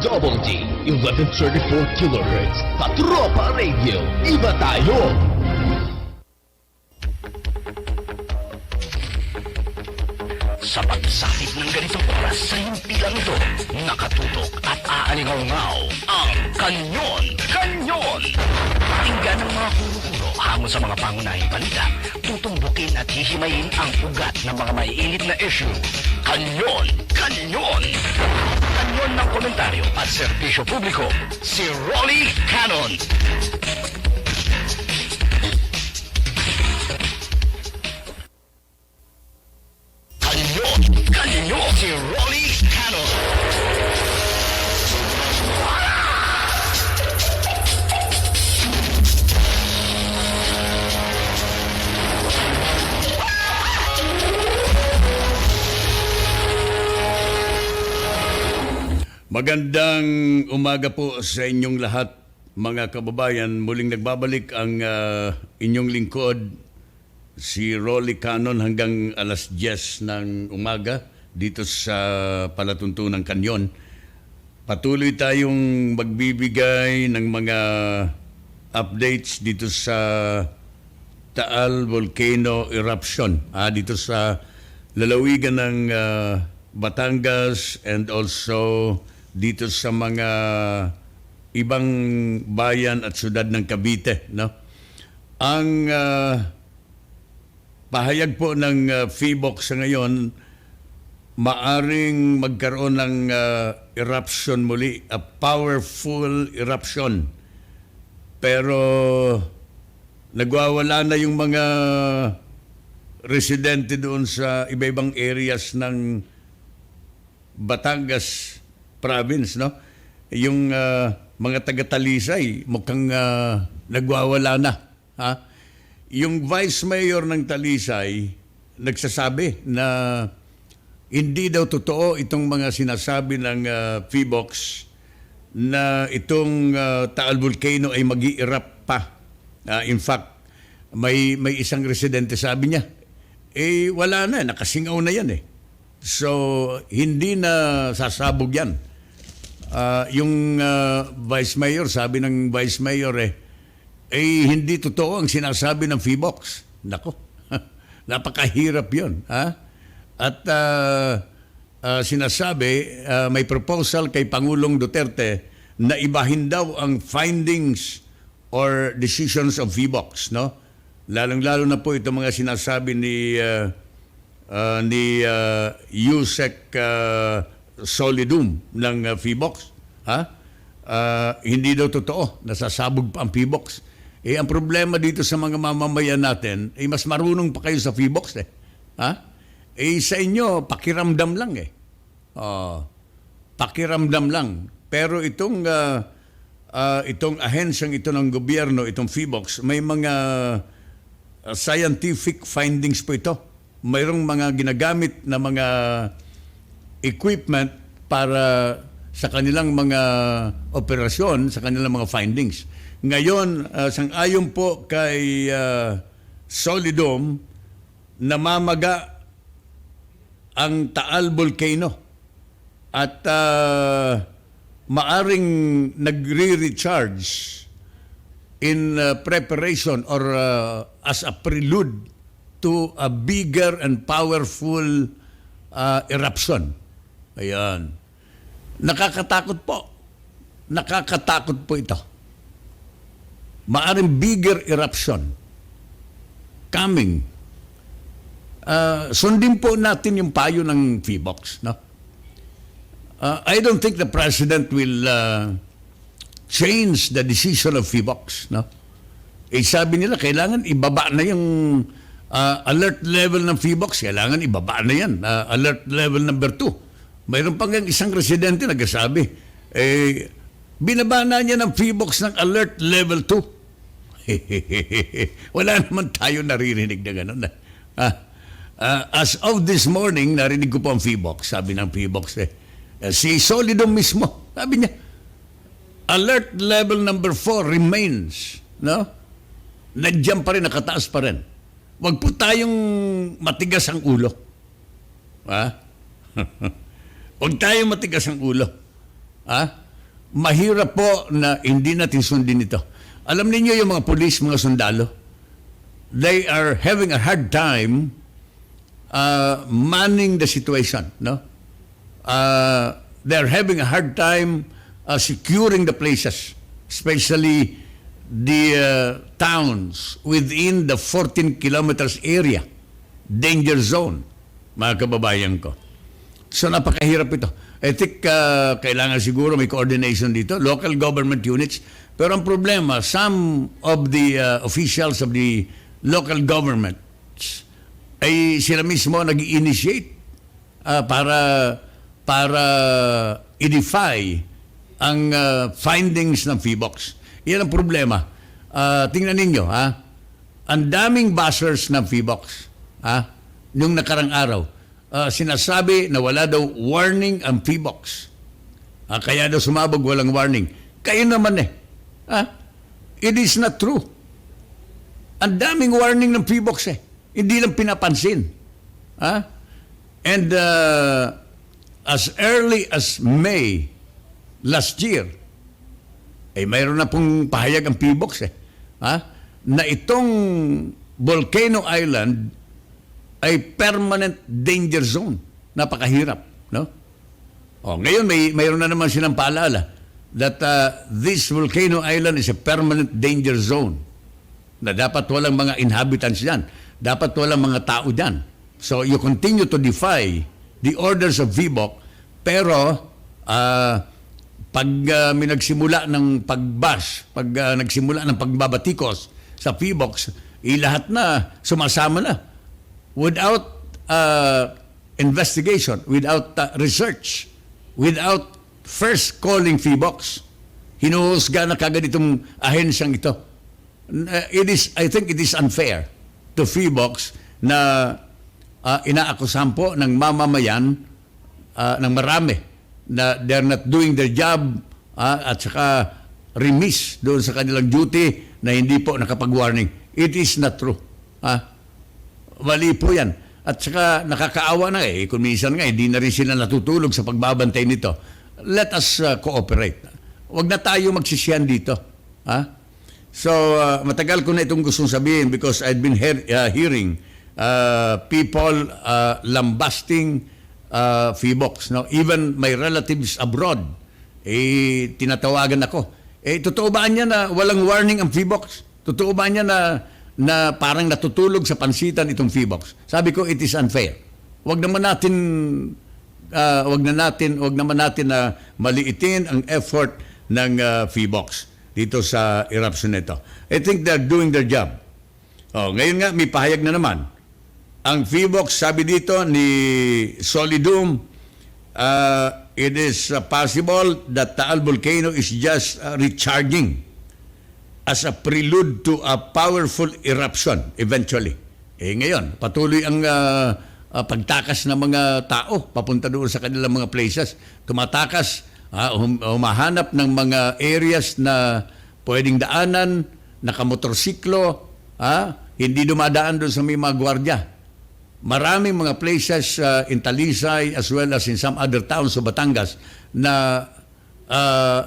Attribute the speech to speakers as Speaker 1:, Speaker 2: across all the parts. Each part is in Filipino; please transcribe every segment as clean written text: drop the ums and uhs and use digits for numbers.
Speaker 1: Double D, 1134 kHz. Katropa Radio, iba tayo! Sa pagsakit ng ganitong oras sa himpilang ito, nakatutok at aalingaw-ngaw ang Kanyon! Kanyon! Pakinggan ng mga kuro-kuro hamon sa mga pangunahing balita, tutumbukin at hihimayin ang ugat ng mga maiinit na issue. Kanyon! Kanyon! Kanyon ng komentaryo at serbisyo publiko, si Rolly Canon. Kanyon, si Rolly Canon.
Speaker 2: Magandang umaga po sa inyong lahat, mga kababayan. Muling nagbabalik ang inyong lingkod, si Rolly Canon, hanggang alas 10 ng umaga dito sa palatuntunang Kanyon. Patuloy tayong magbibigay ng mga updates dito sa Taal Volcano Eruption, dito sa lalawigan ng Batangas and also dito sa mga ibang bayan at syudad ng Cavite, no? Ang pahayag po ng PHIVOC sa ngayon, maaring magkaroon ng eruption muli, a powerful eruption. Pero nagwawala na yung mga residente doon sa iba-ibang areas ng Batangas province, no? Yung mga taga-Talisay mukhang nagwawala na, ha? Yung vice mayor ng Talisay nagsasabi na hindi daw totoo itong mga sinasabi ng PHIVOC na itong Taal Volcano ay mag-i-erupt pa. In fact, may isang residente sabi niya, wala na, nakasingaw na yan eh. So, hindi na sasabog yan. Yung vice mayor, sabi ng vice mayor hindi totoo ang sinasabi ng PHIVOC. Nako, napakahirap yun. Ha? At sinasabi, may proposal kay Pangulong Duterte na ibahin daw ang findings or decisions of PHIVOC, no? Lalong-lalo na po itong mga sinasabi ni Yusek Solidum ng PHIVOC. Ha? Hindi daw totoo, nasasabog pa ang PHIVOC. Ang problema dito sa mga mamamayan natin, mas marunong pa kayo sa PHIVOC eh. Ha? Sa inyo, pakiramdam lang eh. Pakiramdam lang. Pero itong ahensyang ito ng gobyerno, itong PHIVOC, may mga scientific findings po ito. Mayroong mga ginagamit na mga equipment para sa kanilang mga operasyon, sa kanilang mga findings. Ngayon, sang-ayon po kay Solidum, namamaga ang Taal Volcano at maaring nagre-recharge in preparation or as a prelude to a bigger and powerful eruption. Ayan. Nakakatakot po. Nakakatakot po ito. Maaring bigger eruption coming. Sundin po natin yung payo ng PHIVOC, no? I don't think the President will change the decision of PHIVOC, no? Sabi nila, kailangan ibaba na yung alert level ng PHIVOC. Kailangan ibaba na yan. Alert level number 2. Mayroon pang isang residente nagsasabi, binaba na niya ng PHIVOC ng alert level 2. Wala naman tayo naririnig na gano'n. As of this morning, narinig ko po ang PHIVOC. Sabi ng PHIVOC, si Solidum mismo, sabi niya, alert level number 4 remains. No? Nandiyan pa rin, nakataas pa rin. Huwag po tayong matigas ang ulo. Ha? Huwag tayong matigas ang ulo. Ha? mahirap po na hindi natin sundin ito. Alam niyo yung mga pulis, mga sundalo, they are having a hard time manning the situation, no? They're having a hard time securing the places, especially the towns within the 14 kilometers area, danger zone, mga kababayan ko. So napakahirap ito. I think kailangan siguro may coordination dito, local government units. Pero ang problema, some of the officials of the local governments ay sila mismo nag-initiate para i-defy ang findings ng PHIVOX. Yan ang problema. Tingnan ninyo, ang daming buzzers ng PHIVOX, nung nakarang araw, sinasabi na wala daw warning ang PHIVOX. Kaya daw sumabog, walang warning. Kayo naman it is not true. Ang daming warning ng PHIVOX Hindi lang pinapansin. And as early as May last year, mayroon na pong pahayag ang PHIVOX na itong Volcano Island ay permanent danger zone. Napakahirap, no? Ngayon mayroon na naman silang paalala that this Volcano Island is a permanent danger zone. Na dapat walang mga inhabitants diyan. Dapat walang mga tao diyan. So you continue to defy the orders of VBOC, pero pag may nagsimula ng pag-bash, pag nagsimula ng pagbabatikos sa PHIVOX, lahat na sumasama na. Without investigation, without research, without first calling PHIVOX, hinuhusga na kagad itong ahensyang ito. I think it is unfair to PHIVOX na inaakusahan po ng mamamayan ng marami na they're not doing their job at saka remiss doon sa kanilang duty na hindi po nakapag-warning. It is not true. Mali po yan. At saka nakakaawa na kung minsan nga hindi na rin sila natutulog sa pagbabantay nito. Let us cooperate. Huwag na tayo magsisiyan dito. So, matagal ko na itong gustong sabihin because I've been hearing people lambasting PHIVOX. No? Even my relatives abroad, tinatawagan ako. Totoo ba niya na walang warning ang PHIVOX? Totoo ba niya na parang natutulog sa pansitan itong PHIVOX? Sabi ko, it is unfair. Wag naman natin na maliitin ang effort ng PHIVOX dito sa eruption nito. I think they're doing their job. Ngayon nga, may pahayag na naman. Ang PHIVOX, sabi dito ni Solidum, it is possible that Taal Volcano is just recharging as a prelude to a powerful eruption eventually. Ngayon, patuloy ang pagtakas ng mga tao papunta doon sa kanilang mga places. Tumatakas, humahanap ng mga areas na pwedeng daanan, nakamotorsiklo, hindi dumadaan doon sa may mga gwardya. Maraming mga places in Talisay as well as in some other towns sa Batangas na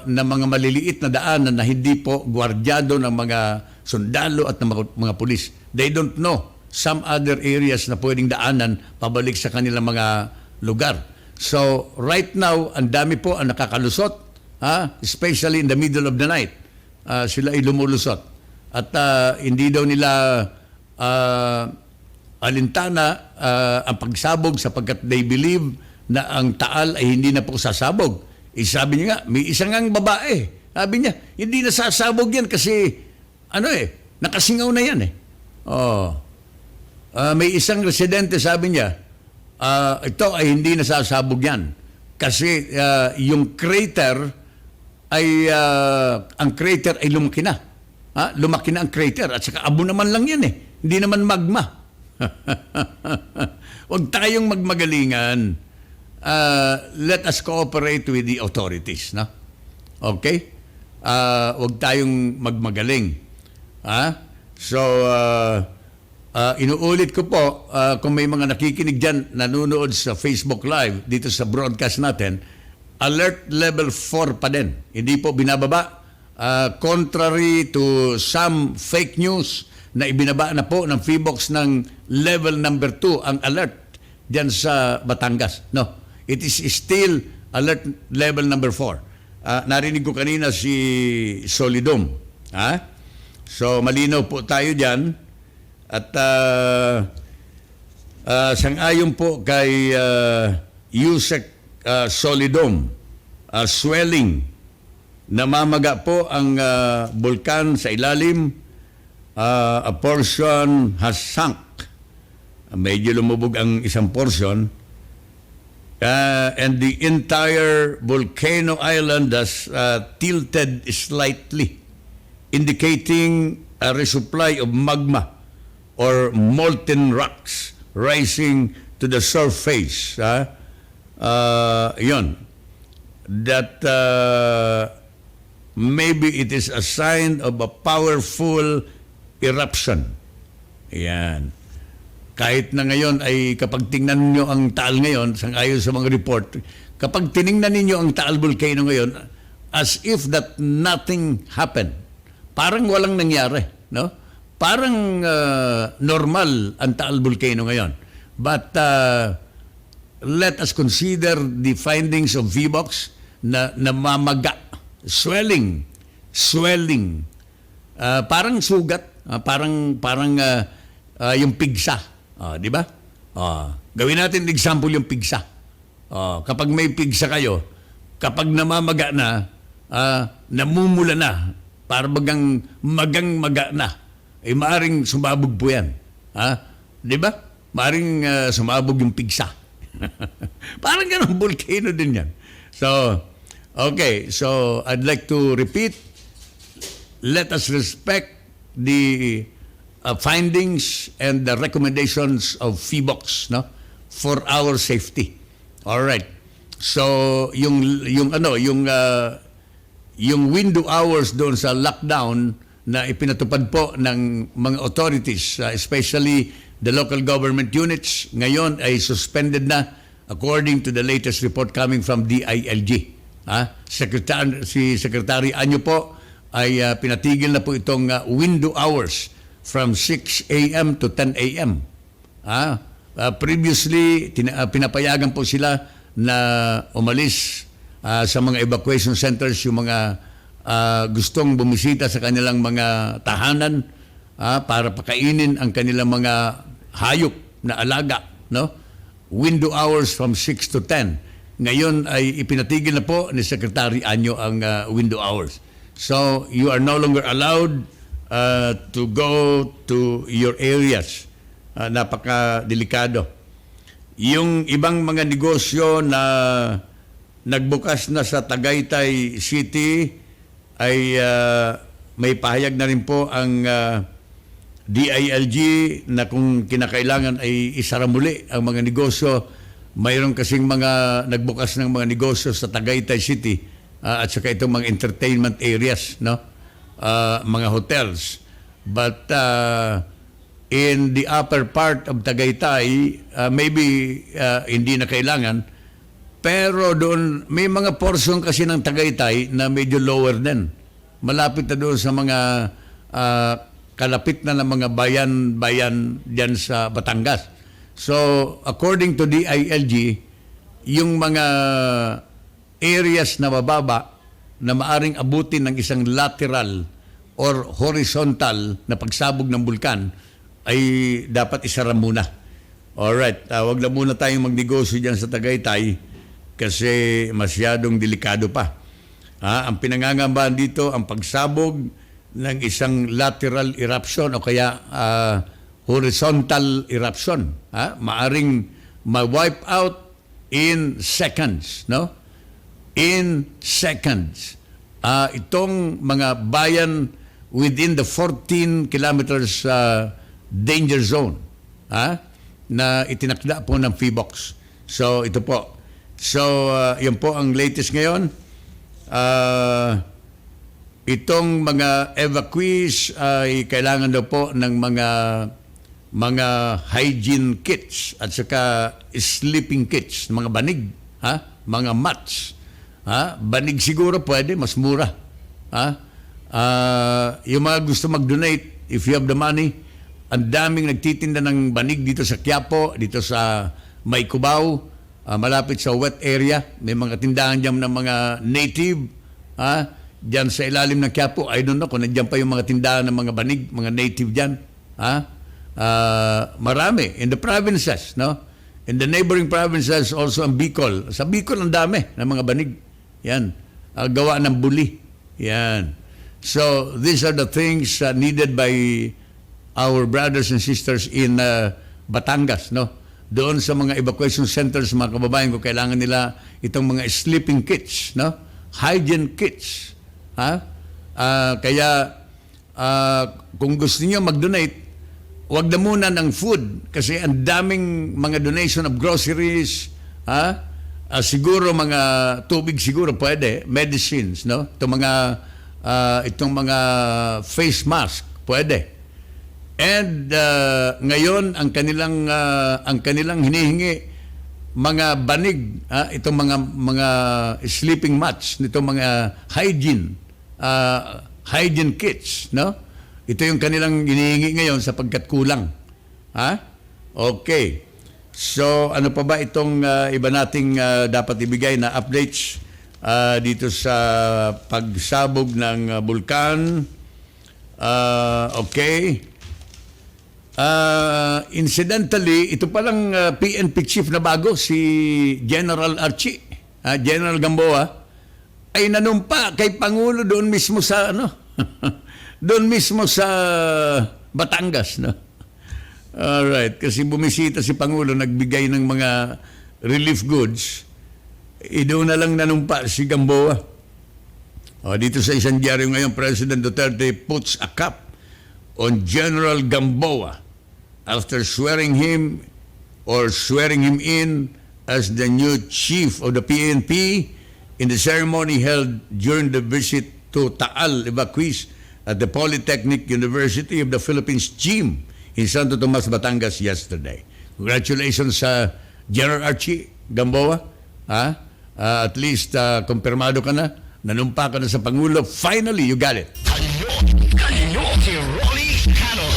Speaker 2: mga maliliit na daanan na hindi po gwardyado ng mga sundalo at ng mga pulis. They don't know some other areas na pwedeng daanan pabalik sa kanilang mga lugar. So, right now, ang dami po ang nakakalusot, especially in the middle of the night. Sila ay lumulusot. At hindi daw nila alintana ang pagsabog sapagkat they believe na ang Taal ay hindi na po sasabog. Sabi niya nga, may isang ang babae. Sabi niya, hindi na sasabog yan kasi, nakasingaw na yan may isang residente, sabi niya, ito ay hindi na sasabog yan. Kasi yung crater ay, ang crater ay lumaki na. Lumaki na ang crater at saka abo naman lang yan Hindi naman magma. Huwag tayong magmagalingan. Let us cooperate with the authorities, no? Okay? Huwag tayong magmagaling. So, inuulit ko po, kung may mga nakikinig dyan, nanonood sa Facebook Live, dito sa broadcast natin, alert level 4 pa din. Hindi po binababa. Contrary to some fake news na ibinaba na po ng PHIVOLCS ng level number 2 ang alert diyan sa Batangas. No, it is still alert level number 4. Narinig ko kanina si Solidom. So malinaw po tayo diyan at sang-ayon po kay Yusek Solidom, swelling, namamaga po ang bulkan sa ilalim, a portion has sunk. Medyo lumubog ang isang portion, and the entire volcano island has tilted slightly, indicating a resupply of magma or molten rocks rising to the surface. Yun. That maybe it is a sign of a powerful eruption. Yan. Kahit na ngayon ay kapag tingnan nyo ang Taal ngayon, sangayon sa mga report, kapag tiningnan ninyo ang Taal volcano ngayon, as if that nothing happened. Parang walang nangyari. No? Parang normal ang Taal volcano ngayon. But let us consider the findings of PHIVOLCS na namamaga, swelling, parang sugat, parang yung pigsa, di ba? Gawin natin example yung pigsa. Kapag may pigsa kayo, kapag namamaga na, namumula na, para magang-maga na, maaring sumabog po yan. Di ba? Maaring sumabog yung pigsa. Parang ganun, volcano din yan. So, okay. So, I'd like to repeat, let us respect the findings and the recommendations of PHIVOLCS, no, for our safety. All right. So, yung window hours doon sa lockdown na ipinatupad po ng mga authorities, especially the local government units, ngayon ay suspended na according to the latest report coming from DILG. Si Secretary Anyo po ay pinatigil na po itong window hours from 6 a.m. to 10 a.m. Previously, pinapayagan po sila na umalis sa mga evacuation centers yung mga gustong bumisita sa kanilang mga tahanan para pakainin ang kanilang mga hayop na alaga, no? Window hours from 6 to 10. Ngayon ay ipinatigil na po ni Secretary Anyo ang window hours. So, you are no longer allowed to go to your areas. Napaka-delikado. Yung ibang mga negosyo na nagbukas na sa Tagaytay City ay may pahayag na rin po ang DILG na kung kinakailangan ay isara muli ang mga negosyo. Mayroon kasing mga nagbukas ng mga negosyo sa Tagaytay City at saka itong mga entertainment areas, no? Mga hotels. But in the upper part of Tagaytay, maybe hindi na kailangan. Pero doon, may mga portion kasi ng Tagaytay na medyo lower din. Malapit na doon sa mga kalapit na ng mga bayan-bayan diyan sa Batangas. So, according to DILG, yung mga areas na mababa na maaring abutin ng isang lateral or horizontal na pagsabog ng bulkan ay dapat isara muna. Alright, wag na muna tayong magnegosyo diyan sa Tagaytay kasi masyadong delikado pa. Ang pinangangambahan dito, ang pagsabog ng isang lateral eruption o kaya horizontal eruption. Maaring ma-wipe out in seconds, no? In seconds. Itong mga bayan within the 14 kilometers danger zone na itinakda po ng PHIVOLCS. So, ito po. So, yan po ang latest ngayon. Itong mga evacuees ay kailangan daw po ng mga hygiene kits at saka sleeping kits, mga banig, mga mats, Banig siguro pwede, mas mura. Yung mga gusto mag-donate, if you have the money, ang daming nagtitinda ng banig dito sa Quiapo, dito sa May Cubao, malapit sa wet area. May mga tindahan dyan ng mga native. Dyan sa ilalim ng Quiapo, I don't know kung nandiyan pa yung mga tindahan ng mga banig, mga native dyan. Marami. In the provinces, no? In the neighboring provinces, also ang Bicol. Sa Bicol, ang dami ng mga banig. Yan. Gawa ng buli. Yan. So, these are the things needed by our brothers and sisters in Batangas, no? Doon sa mga evacuation centers, mga kababayan ko, kailangan nila itong mga sleeping kits, no? Hygiene kits. Kaya, kung gusto niyo mag-donate, wag na muna ng food kasi ang daming mga donation of groceries, siguro mga tubig siguro pwede, medicines, no? Itong mga face mask pwede. And ngayon ang kanilang hinihingi mga banig, itong mga sleeping mats, nitong mga hygiene kits, no? Ito yung kanilang hinihingi ngayon sapagkat kulang. Okay. So, ano pa ba itong iba nating dapat ibigay na updates dito sa pagsabog ng bulkan? Okay. Incidentally, ito palang PNP chief na bago, si General Archie, General Gamboa, ay nanumpa kay Pangulo doon mismo sa doon mismo sa Batangas, no? Alright, kasi bumisita si Pangulo, nagbigay ng mga relief goods, doon na lang nanumpa si Gamboa. Dito sa isang diaryo ngayon, President Duterte puts a cap on General Gamboa after swearing him in as the new chief of the PNP in the ceremony held during the visit to Taal evacuees at the Polytechnic University of the Philippines gym in Santo Tomas, Batangas yesterday. Congratulations sa General Archie Gamboa. At least kumpirmado ka na, nanumpa ka na sa Pangulo. Finally, you got it.
Speaker 1: Kanyon, si Rolly Canon.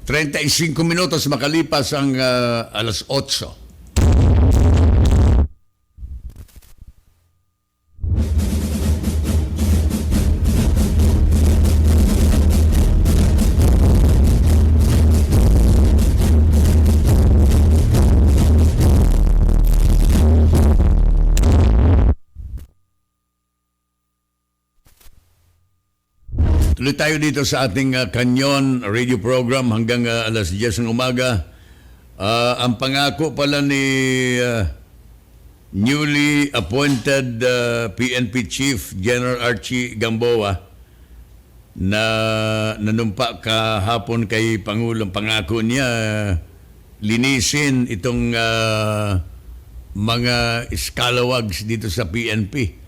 Speaker 2: 35 minutos makalipas ang alas 8. Tuloy tayo dito sa ating Kanyon radio program hanggang alas 10 ng umaga. Ang pangako pala ni newly appointed PNP Chief General Archie Gamboa na nanumpa kahapon kay Pangulong, pangako niya linisin itong mga scalawags dito sa PNP.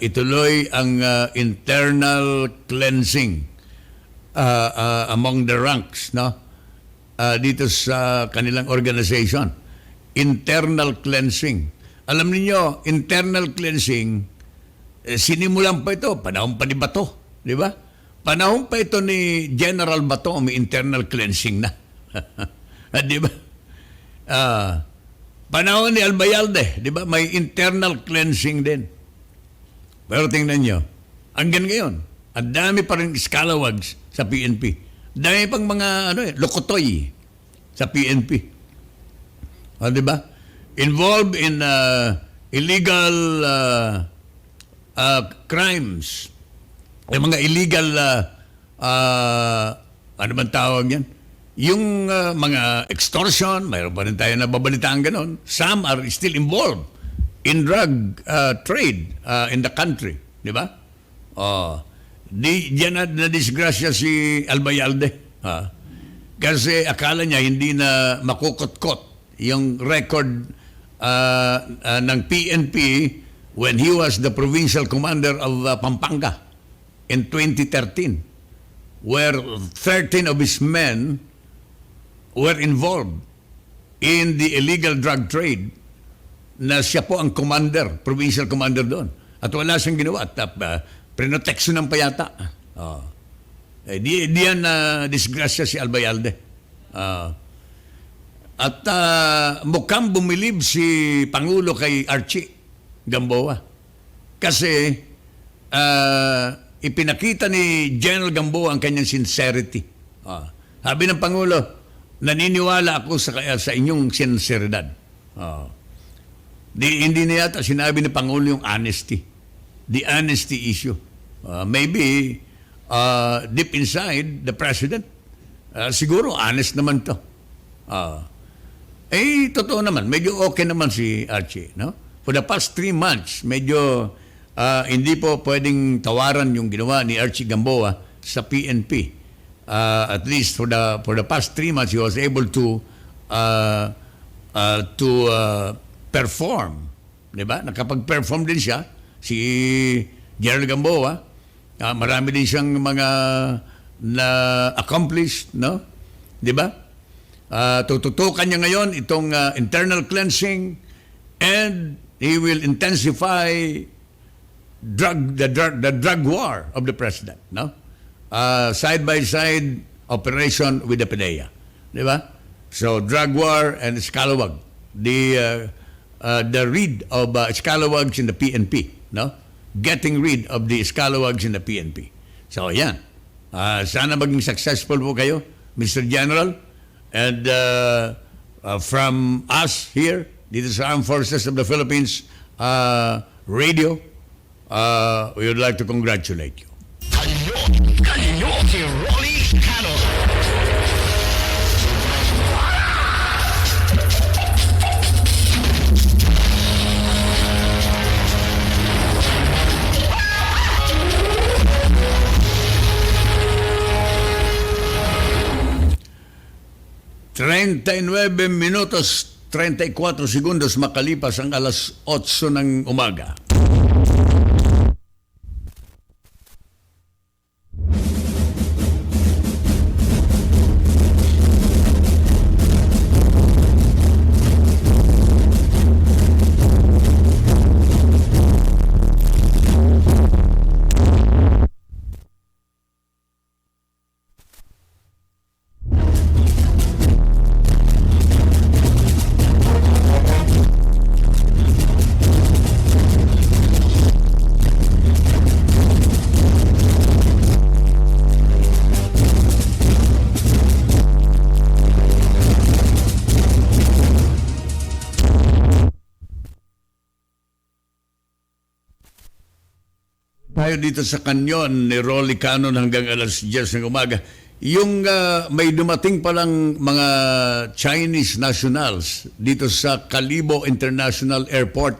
Speaker 2: Ituloy ang internal cleansing among the ranks, no? Dito sa kanilang organization. Internal cleansing. Alam niyo, internal cleansing, sinimulan pa ito, panahon pa ni Bato, di ba? Panahon pa ito ni General Bato, may internal cleansing na. Di ba? Panahon ni Albayalde, di ba? May internal cleansing din. Pero tingnan nyo, hanggang ngayon, ang dami pa rin scalawags sa PNP. Dami pang mga lokotoy sa PNP. Di ba? Involved in illegal crimes. Yung mga illegal, ano man tawag yan? Yung mga extortion, mayroon pa rin tayo nababalitaan ganon. Some are still involved in drug trade in the country, di ba? Diyan na disgrasya si Albayalde. Kasi akala niya hindi na makukot-kot yung record ng PNP when he was the provincial commander of Pampanga in 2013, where 13 of his men were involved in the illegal drug trade, na siya po ang commander, provincial commander doon. At wala siyang ginawa. At prinoteksyon ng payata. Di yan disgrasya si Albayalde. At mukhang bumilib si Pangulo kay Archie Gamboa. Kasi ipinakita ni General Gamboa ang kanyang sincerity. Sabi ng Pangulo, naniniwala ako sa inyong sinseridad. Hindi na yata sinabi ni Pangulo yung honesty. The honesty issue. Maybe deep inside the President, siguro honest naman to. Totoo naman. Medyo okay naman si Archie. No? For the past 3 months, medyo hindi po pwedeng tawaran yung ginawa ni Archie Gamboa sa PNP. At least for the past 3 months, he was able to perform. Diba? Nakapag-perform din siya, si General Gamboa. Marami din siyang mga na-accomplished, no? Diba? Tututukan niya ngayon itong internal cleansing, and he will intensify the drug war of the president, no? Side by side operation with the PDEA, di ba? So drug war and scalawag, the rid of scalawags in the PNP, no? Getting rid of the scalawags in the PNP. So yan. Sana maging successful po kayo, Mr. General. And from us here, dito sa Armed Forces of the Philippines Radio, we would like to congratulate you.
Speaker 1: Kanyon si Rolly Canon.
Speaker 2: Nueve minutos 34 segundos makalipas ang alas 8 ng umaga. Tayo dito sa Kanyon ni Rolly Canon hanggang alas 10 ng umaga. Yung may dumating palang mga Chinese nationals dito sa Calibo International Airport.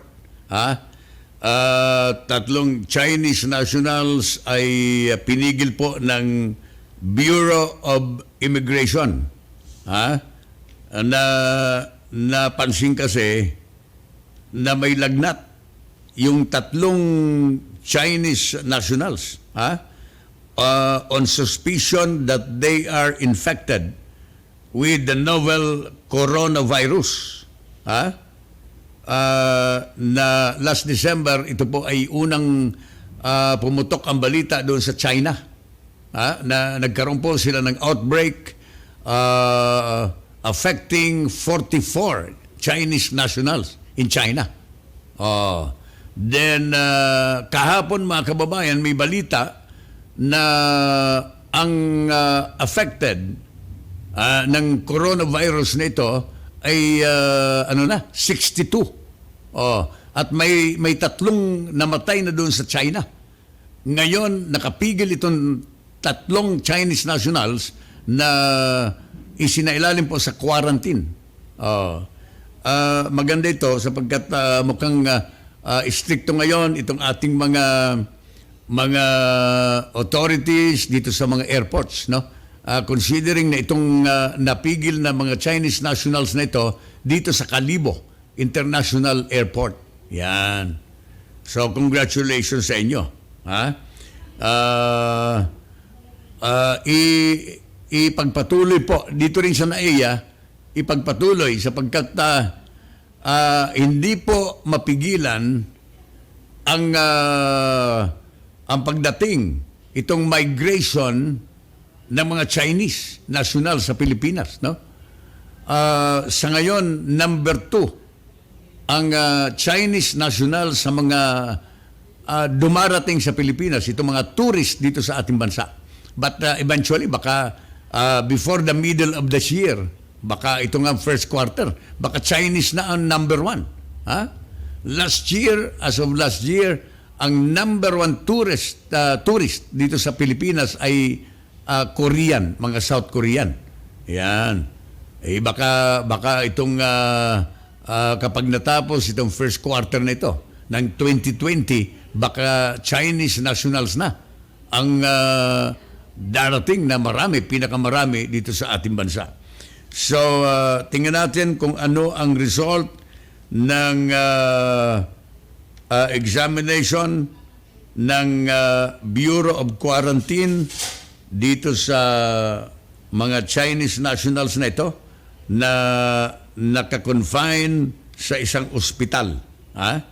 Speaker 2: Tatlong Chinese nationals ay pinigil po ng Bureau of Immigration. Napansin kasi na may lagnat yung tatlong Chinese nationals on suspicion that they are infected with the novel coronavirus. Na last December, ito po ay unang pumutok ang balita doon sa China. Na nagkaroon po sila ng outbreak affecting 44 Chinese nationals in China. Then, kahapon mga kababayan, may balita na ang affected ng coronavirus na ito ay 62. At may tatlong namatay na doon sa China. Ngayon, nakapigil itong tatlong Chinese nationals na isinailalim po sa quarantine. Maganda ito sapagkat mukhang stricto ngayon itong ating mga authorities dito sa mga airports, no? Considering na itong napigil na mga Chinese nationals na ito dito sa Calibo International Airport. Yan. So, congratulations sa inyo. Ha? Ipagpatuloy po, dito rin sa NAIA, ipagpatuloy sapagkat hindi po mapigilan ang pagdating, itong migration ng mga Chinese national sa Pilipinas, no? Sa ngayon, number 2 ang Chinese national sa mga dumarating sa Pilipinas, itong mga tourist dito sa ating bansa. But eventually, baka before the middle of this year, baka ito nga first quarter, baka Chinese na ang number 1. Ha? As of last year, ang number 1 tourist dito sa Pilipinas ay Korean, mga South Korean. Yan. Baka itong kapag natapos itong first quarter na ito ng 2020, baka Chinese nationals na ang darating na marami, pinakamarami dito sa ating bansa. So, tingnan natin kung ano ang result ng examination ng Bureau of Quarantine dito sa mga Chinese nationals na ito na naka-confine sa isang ospital. 3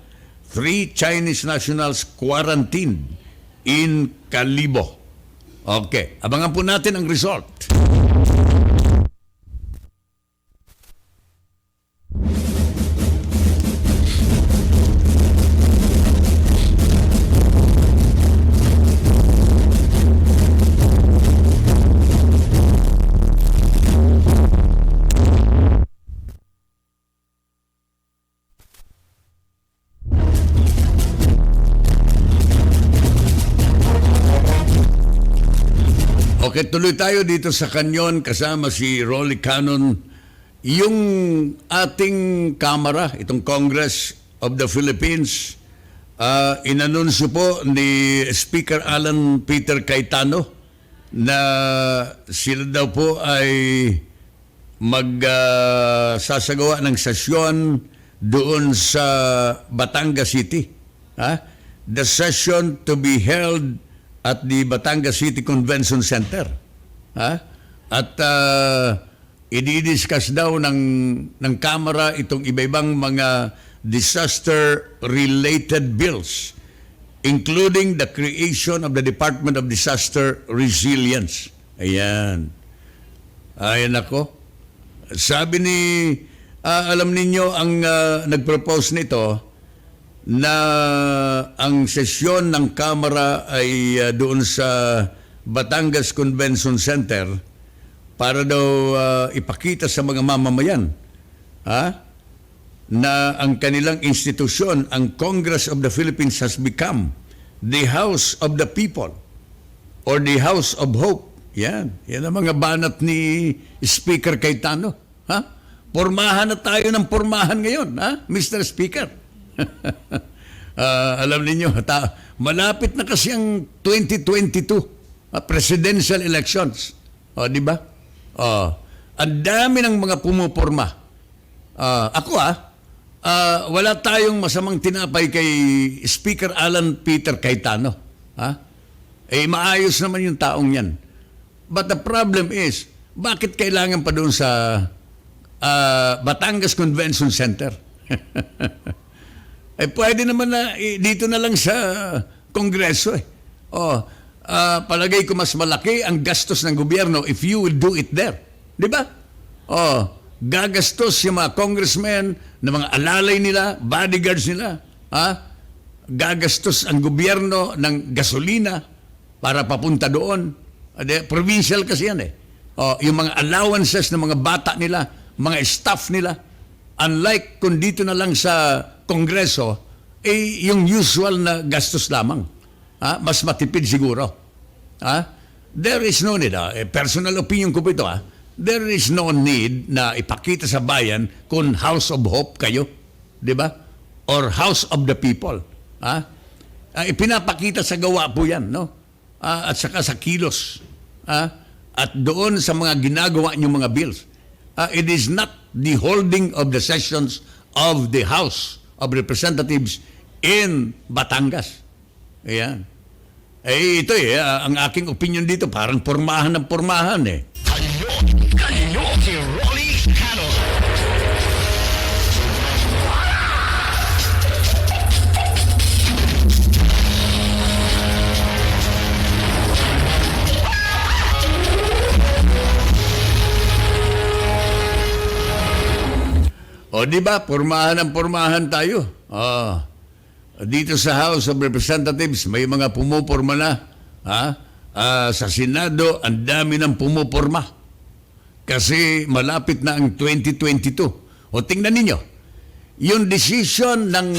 Speaker 2: Chinese nationals quarantined in Kalibo. Okay, abangan po natin ang result. Okay, tuloy tayo dito sa Kanyon kasama si Rolly Canon. Yung ating Kamara, itong Congress of the Philippines, inanunsyo po ni Speaker Alan Peter Cayetano na sila daw po ay magsasagawa ng sesyon doon sa Batangas City. The session to be held at the Batangas City Convention Center. At i-discuss daw ng Kamara itong iba-ibang mga disaster-related bills, including the creation of the Department of Disaster Resilience. Ayan. Ayan ako. Sabi ni, alam ninyo, ang nag-propose nito, na ang sesyon ng Kamara ay doon sa Batangas Convention Center para daw ipakita sa mga mamamayan na ang kanilang institusyon, ang Congress of the Philippines, has become the House of the People or the House of Hope. Yan ang mga banat ni Speaker Cayetano. Pormahan na tayo ng pormahan ngayon, Mr. Speaker. Alam niyo, malapit na kasi ang 2022 presidential elections. Di ba? Ang dami ng mga pumuporma. Ako wala tayong masamang tinapay kay Speaker Alan Peter Cayetano. Maayos naman yung taong yan. But the problem is, bakit kailangan pa doon sa Batangas Convention Center? Pwede naman na dito na lang sa Kongreso. Palagay ko mas malaki ang gastos ng gobyerno if you will do it there. Di ba? Gagastos yung mga congressmen na mga alalay nila, bodyguards nila. Gagastos ang gobyerno ng gasolina para papunta doon. Provincial kasi yan yung mga allowances ng mga bata nila, mga staff nila. Unlike kung dito na lang sa Kongreso, yung usual na gastos lamang. Mas matipid siguro. There is no need, personal opinion ko po ito, there is no need na ipakita sa bayan kung House of Hope kayo. Di ba? Or House of the People. Ipinapakita sa gawa po yan, no? At saka sa kilos. At doon sa mga ginagawa niyong mga bills. It is not the holding of the sessions of the House of Representatives in Batangas. Ayan. Ito ang aking opinion dito, parang pormahan ng pormahan
Speaker 1: Kanyon, si Rolly Canon.
Speaker 2: O di ba, pormahan ng pormahan tayo. Dito sa House of Representatives, may mga pumuporma na. Sa Senado, ang dami ng pumuporma. Kasi malapit na ang 2022. O tingnan ninyo, yung decision ng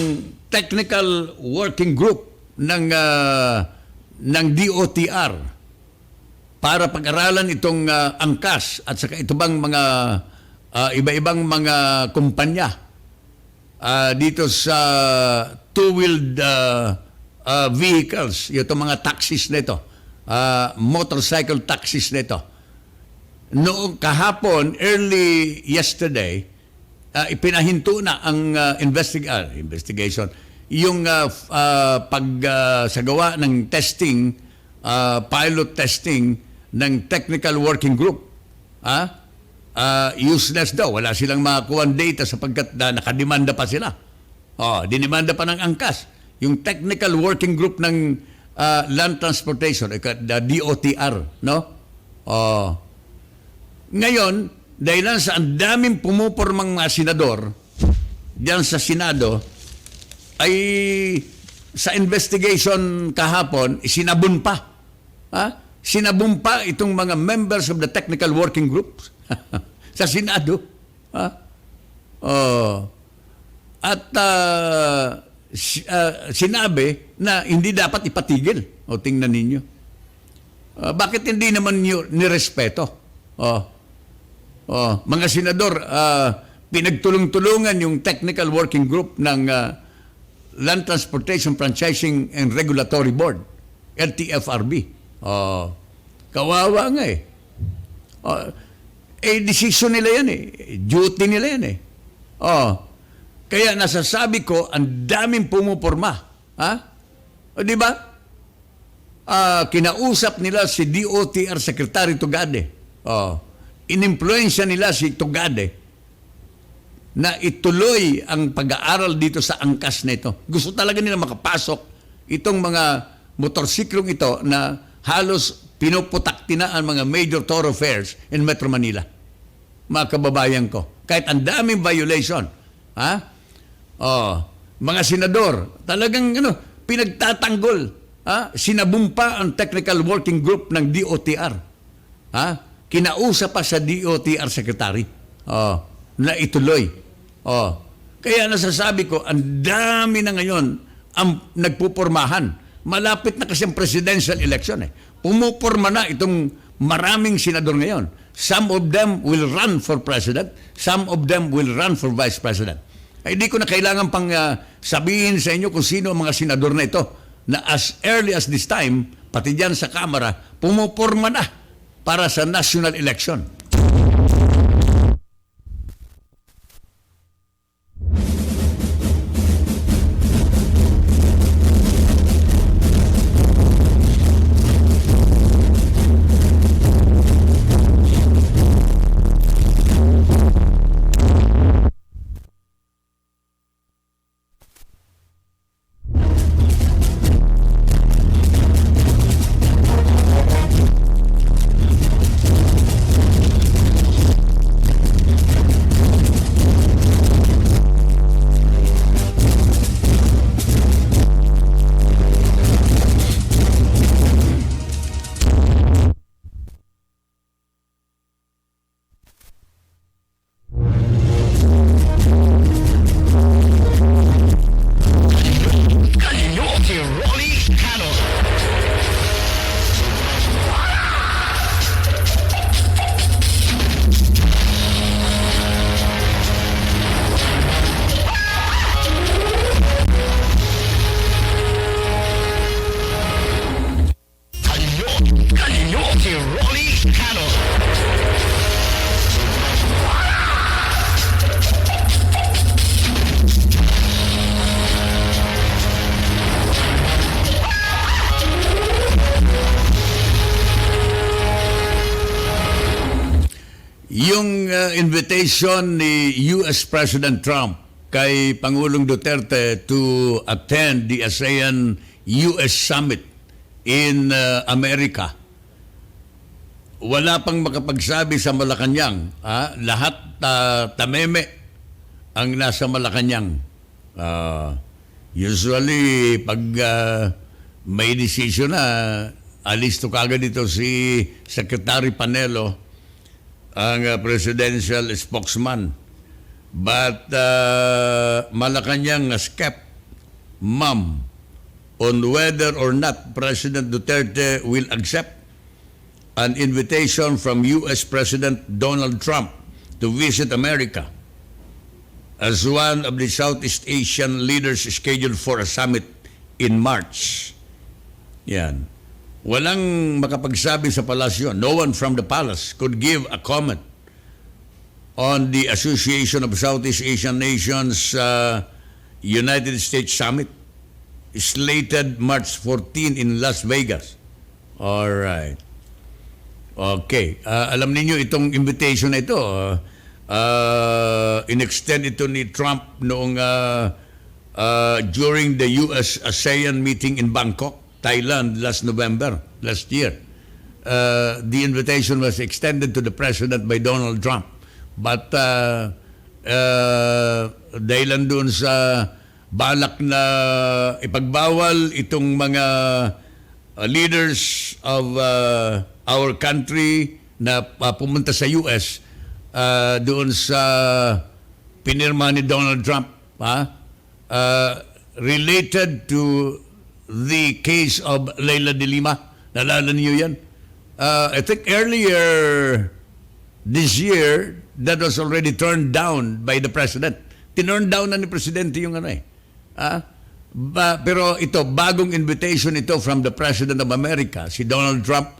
Speaker 2: Technical Working Group ng DOTR para pag-aralan itong angkas at saka ito bang mga iba-ibang mga kumpanya dito sa two-wheeled vehicles, itong mga taxis nito, motorcycle taxis nito. Noong kahapon, early yesterday, ipinahinto na ang investigation, yung pagsagawa ng testing, pilot testing ng Technical Working Group. Useless daw. Wala silang makakuha data sapagkat nakademanda pa sila. Dinimanda pa ng angkas. Yung Technical Working Group ng Land Transportation, the DOTR, no? Ngayon, dahil lang sa ang daming pumupormang mga senador diyan sa Senado, ay sa investigation kahapon, sinabun pa. Sinabun pa itong mga members of the Technical Working Group sa Senado. At sinabi na hindi dapat ipatigil. O tingnan ninyo. Bakit hindi naman nirespeto? Mga senador, pinagtulong-tulungan yung Technical Working Group ng Land Transportation Franchising and Regulatory Board, LTFRB. Kawawa nga decision nila yan duty nila yan Kaya nasasabi ko, ang daming pumuporma. Di ba? Kinausap nila si DOTR Secretary Tugade. Inimpluensya nila si Tugade na ituloy ang pag-aaral dito sa angkas na ito. Gusto talaga nila makapasok itong mga motorsiklong ito na halos pinuputakti na ang mga major thoroughfares in Metro Manila. Mga kababayan ko. Kahit ang daming violation. Mga senador, talagang pinagtatanggol. Sinabumpa ang Technical Working Group ng DOTR. Kinausap pa sa DOTR Secretary na ituloy. Kaya nasasabi ko, ang dami na ngayon ang nagpupormahan. Malapit na kasi ang presidential election. Pumuporma na itong maraming senador ngayon. Some of them will run for president. Some of them will run for vice president. Hindi ko na kailangan pang sabihin sa inyo kung sino ang mga senador na ito na as early as this time, pati dyan sa Kamara, pumuporma na para sa national election. invitation ni US President Trump kay Pangulong Duterte to attend the ASEAN-US Summit in America, wala pang makapagsabi sa Malacanang. Lahat tameme ang nasa Malacanang. Usually, pag may decision na, alis to kagad dito si Secretary Panelo, ang presidential spokesman. But Malacanang has kept mum on whether or not President Duterte will accept an invitation from U.S. President Donald Trump to visit America as one of the Southeast Asian leaders scheduled for a summit in March. Yan. Walang makapagsabi sa palasyo. No one from the palace could give a comment on the Association of Southeast Asian Nations United States Summit slated March 14 in Las Vegas. All right. Okay. Alam niyo itong invitation na ito, in-extend ito ni Trump noong during the U.S. ASEAN meeting in Bangkok, Thailand last November, last year. The invitation was extended to the president by Donald Trump. But dahilan doon sa balak na ipagbawal itong mga leaders of our country na pumunta sa US doon sa pinirma ni Donald Trump, related to the case of Leila de Lima. Nalala niyo yan? I think earlier this year, that was already turned down by the president. Tinurn down na ni presidente yung ano eh. Pero ito, bagong invitation ito from the President of America, si Donald Trump.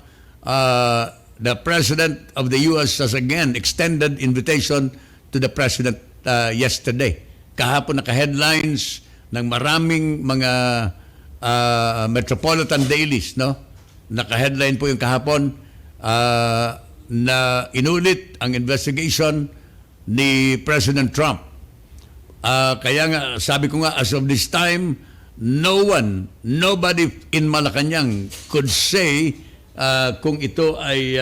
Speaker 2: The President of the U.S. has again extended invitation to the President yesterday. Kahapon naka-headlines ng maraming mga metropolitan dailies, no? Naka-headline po yung kahapon na inulit ang investigation ni President Trump. Kaya nga, sabi ko nga, as of this time, nobody in Malacanang could say kung ito ay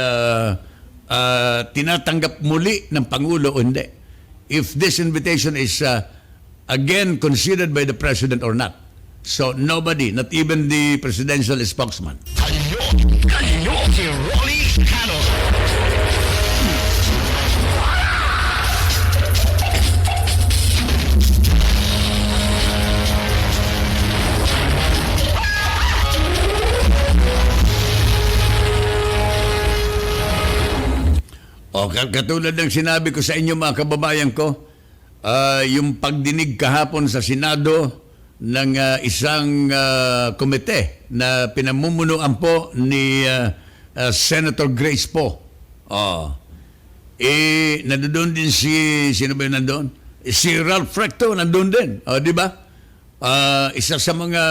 Speaker 2: tinatanggap muli ng Pangulo o hindi. If this invitation is again considered by the President or not. So nobody, not even the presidential spokesman.
Speaker 1: Kanyon, si Rolly Canon.
Speaker 2: Katulad ng sinabi ko sa inyo mga kababayan ko, yung pagdinig kahapon sa Senado ng isang komite na pinamumunuan po ni Senator Grace Poe. Nandoon din sino ba yung nandoon? Si Ralph Recto nandoon din. Di ba? Isa sa mga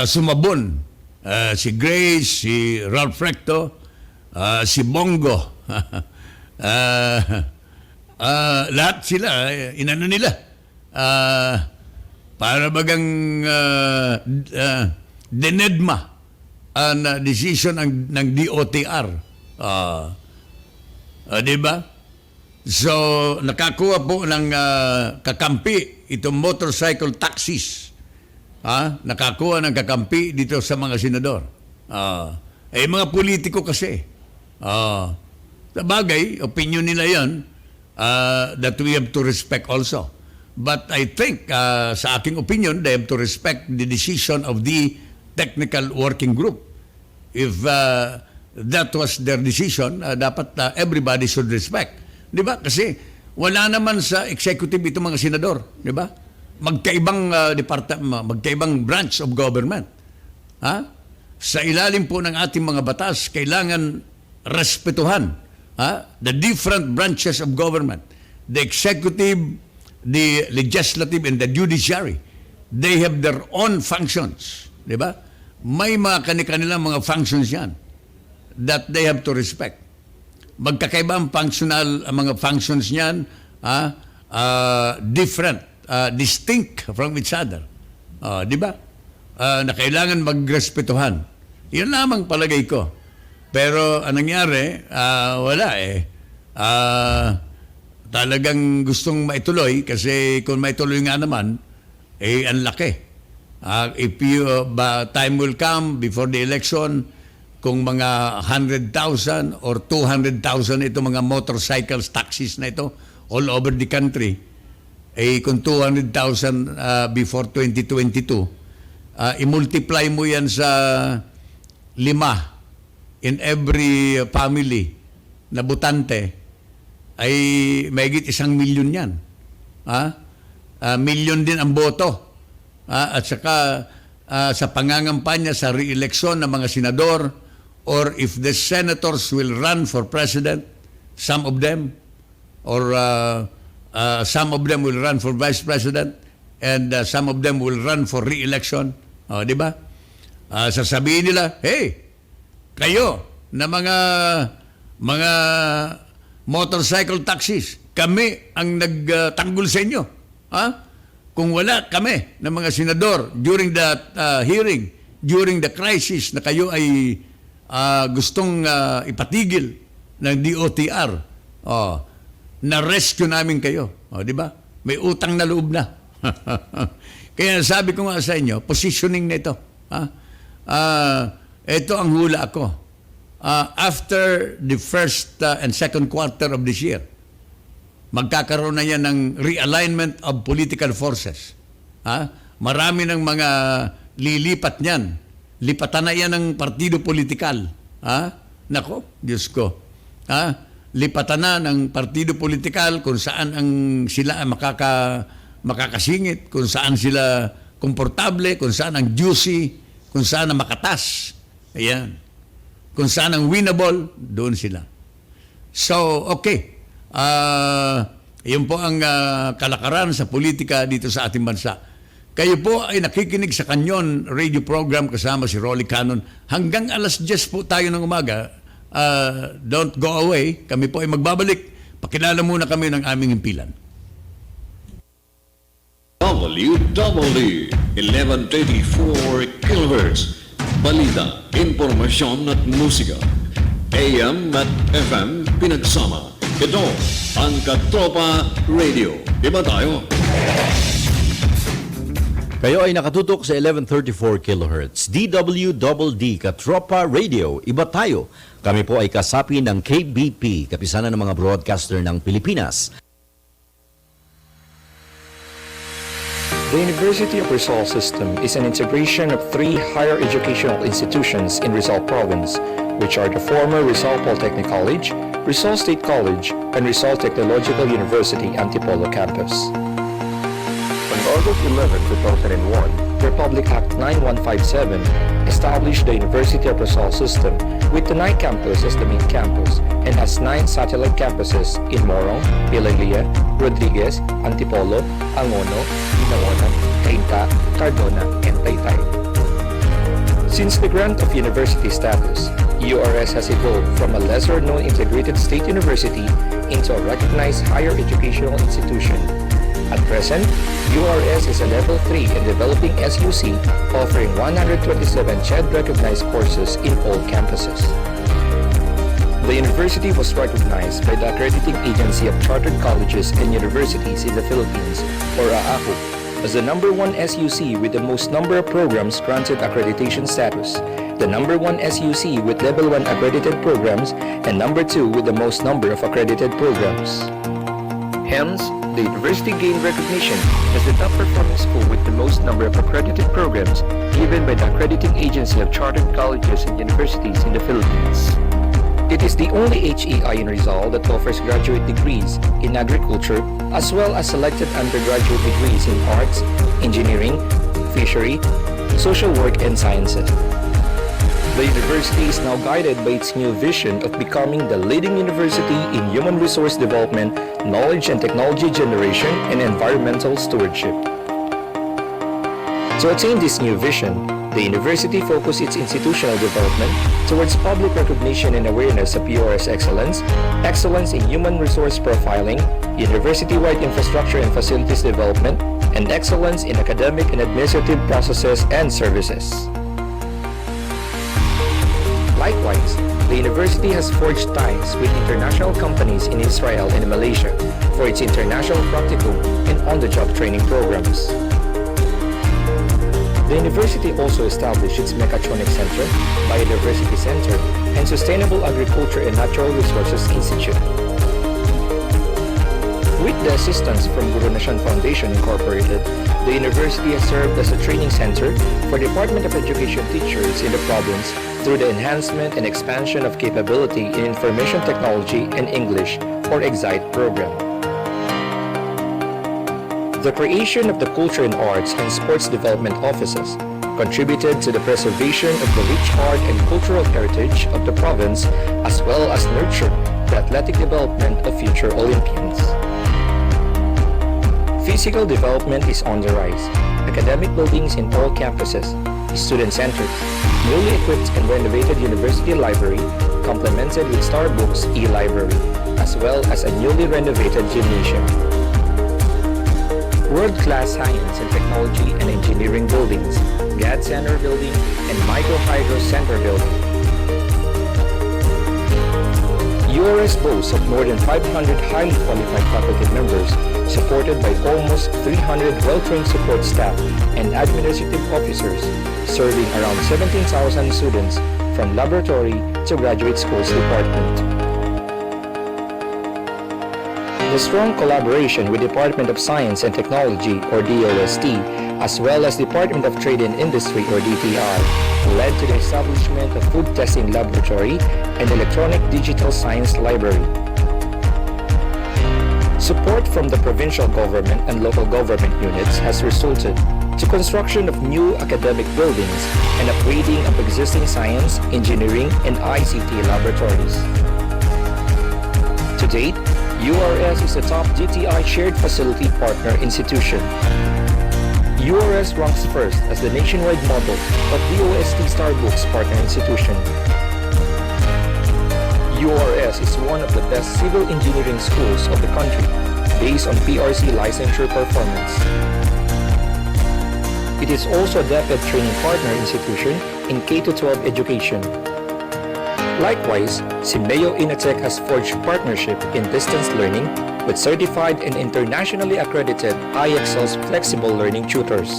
Speaker 2: sumabon. Si Grace, si Ralph Recto, si Bongo. Lahat sila, inano nila. Para bagang dinedma ang decision ng DOTR. Di ba? So, nakakuha po ng kakampi itong motorcycle taxis. Nakakuha ng kakampi dito sa mga senador. Mga politiko kasi. Sa bagay, opinion nila yan, that we have to respect also. But I think, sa aking opinion, they have to respect the decision of the technical working group. If that was their decision, dapat everybody should respect. Di ba? Kasi wala naman sa executive itong mga senador. Di ba? Magkaibang magkaibang branch of government. Sa ilalim po ng ating mga batas, kailangan respetuhan the different branches of government. The executive, the legislative, and the judiciary. They have their own functions. Di ba? May mga kanilang mga functions yan that they have to respect. magkakaiba ang functional, ang mga functions niyan, different, distinct from each other. Di ba? Na kailangan magrespetuhan. Yun lamang palagay ko. Pero anong nangyari, wala eh. Talagang gustong maituloy kasi kung maituloy nga naman, ang laki. If time will come before the election, kung mga 100,000 or 200,000 ito mga motorcycles, taxis na ito all over the country, kung 200,000 before 2022, i-multiply mo yan sa 5 in every family na butante, ay mahigit 1 milyon yan. Milyon din ang boto. At saka sa pangangampanya sa re-election ng mga senador, or if the senators will run for president, some of them, or some of them will run for vice president, and some of them will run for re-election. Di ba? Sasabihin nila, hey, kayo na mga motorcycle taxis, kami ang nagtanggol sa inyo. Kung wala kami ng mga senador during that hearing, during the crisis na kayo ay gustong ipatigil ng DOTR, na-rescue namin kayo. Di ba? May utang na loob na. Kaya sabi ko nga sa inyo, positioning na ito. Ito ang hula ko. After the first and second quarter of this year, magkakaroon na yan ng realignment of political forces. Marami ng mga lilipat niyan. Lipatan na yan ng partido politikal. Nako, Diyos ko. Lipatan na ng partido politikal kung saan sila makakasingit, kung saan sila komportable, kung saan ang juicy, kung saan ang makatas. Ayan. Kung saan ang winnable, doon sila. So, okay. Yun po ang kalakaran sa politika dito sa ating bansa. Kayo po ay nakikinig sa Kanyon radio program kasama si Rolly Canon. Hanggang alas 10 po tayo ng umaga. Don't go away. Kami po ay magbabalik. Pakilala muna kami ng aming himpilan.
Speaker 3: WWD 1134 kHz. Balita, impormasyon at musika. AM at FM pinagsama. Ito ang Katropa Radio. Iba tayo.
Speaker 4: Kayo ay nakatutok sa 1134 kHz. DWDD Katropa Radio. Iba tayo. Kami po ay kasapi ng KBP, kapisanan ng mga broadcaster ng Pilipinas.
Speaker 5: The University of Rizal System is an integration of 3 higher educational institutions in Rizal Province, which are the former Rizal Polytechnic College, Rizal State College, and Rizal Technological University Antipolo Campus. On August 11, 2001, Republic Act 9157 established the University of Rizal System with the 9 campus as the main campus and has 9 satellite campuses in Morong, Pilaglia, Rodriguez, Antipolo, Angono, Inaonan, Cainta, Cardona, and Taytay. Since the grant of university status, URS has evolved from a lesser-known integrated state university into a recognized higher educational institution. At present, URS is a Level 3 and developing SUC offering 127 CHED-recognized courses in all campuses. The university was recognized by the Accrediting Agency of Chartered Colleges and Universities in the Philippines, or AACO, as the number 1 SUC with the most number of programs granted accreditation status, the number 1 SUC with Level 1 accredited programs, and number 2 with the most number of accredited programs. Hence, the university gained recognition as the top-performing school with the most number of accredited programs given by the Accrediting Agency of Chartered Colleges and Universities in the Philippines. It is the only HEI in Rizal that offers graduate degrees in agriculture as well as selected undergraduate degrees in arts, engineering, fishery, social work, and sciences. The university is now guided by its new vision of becoming the leading university in human resource development, knowledge and technology generation, and environmental stewardship. To attain this new vision, The university focused its institutional development towards public recognition and awareness of URS excellence, excellence in human resource profiling, university-wide infrastructure and facilities development, and excellence in academic and administrative processes and services. Likewise, the university has forged ties with international companies in Israel and Malaysia for its international practicum and on-the-job training programs. The university also established its Mechatronics Center, Biodiversity Center, and Sustainable Agriculture and Natural Resources Institute. With the assistance from Guru Nashan Foundation Incorporated, the university has served as a training center for Department of Education teachers in the province through the enhancement and expansion of capability in Information Technology and English, or EXITE program. The creation of the Culture and Arts and Sports Development Offices contributed to the preservation of the rich art and cultural heritage of the province, as well as nurtured the athletic development of future Olympians. Physical development is on the rise. Academic buildings in all campuses, student centers, newly equipped and renovated university library, complemented with Starbucks e-library, as well as a newly renovated gymnasium. World-class science and technology and engineering buildings, GAD Center building, and Micro Hydro Center building. URS boasts of more than 500 highly qualified faculty members, supported by almost 300 well-trained support staff and administrative officers, serving around 17,000 students from laboratory to graduate schools department. The strong collaboration with Department of Science and Technology, or DOST, as well as Department of Trade and Industry, or DTI, led to the establishment of Food Testing Laboratory and Electronic Digital Science Library. Support from the provincial government and local government units has resulted to construction of new academic buildings and upgrading of existing science, engineering, and ICT laboratories. To date, URS is a top DTI shared facility partner institution. URS ranks first as the nationwide model of DOST Starbucks partner institution. URS is one of the best civil engineering schools of the country based on PRC licensure performance. It is also a DepEd training partner institution in K-12 education. Likewise, Simeo Inatech has forged partnership in distance learning with certified and internationally accredited IXL's flexible learning tutors.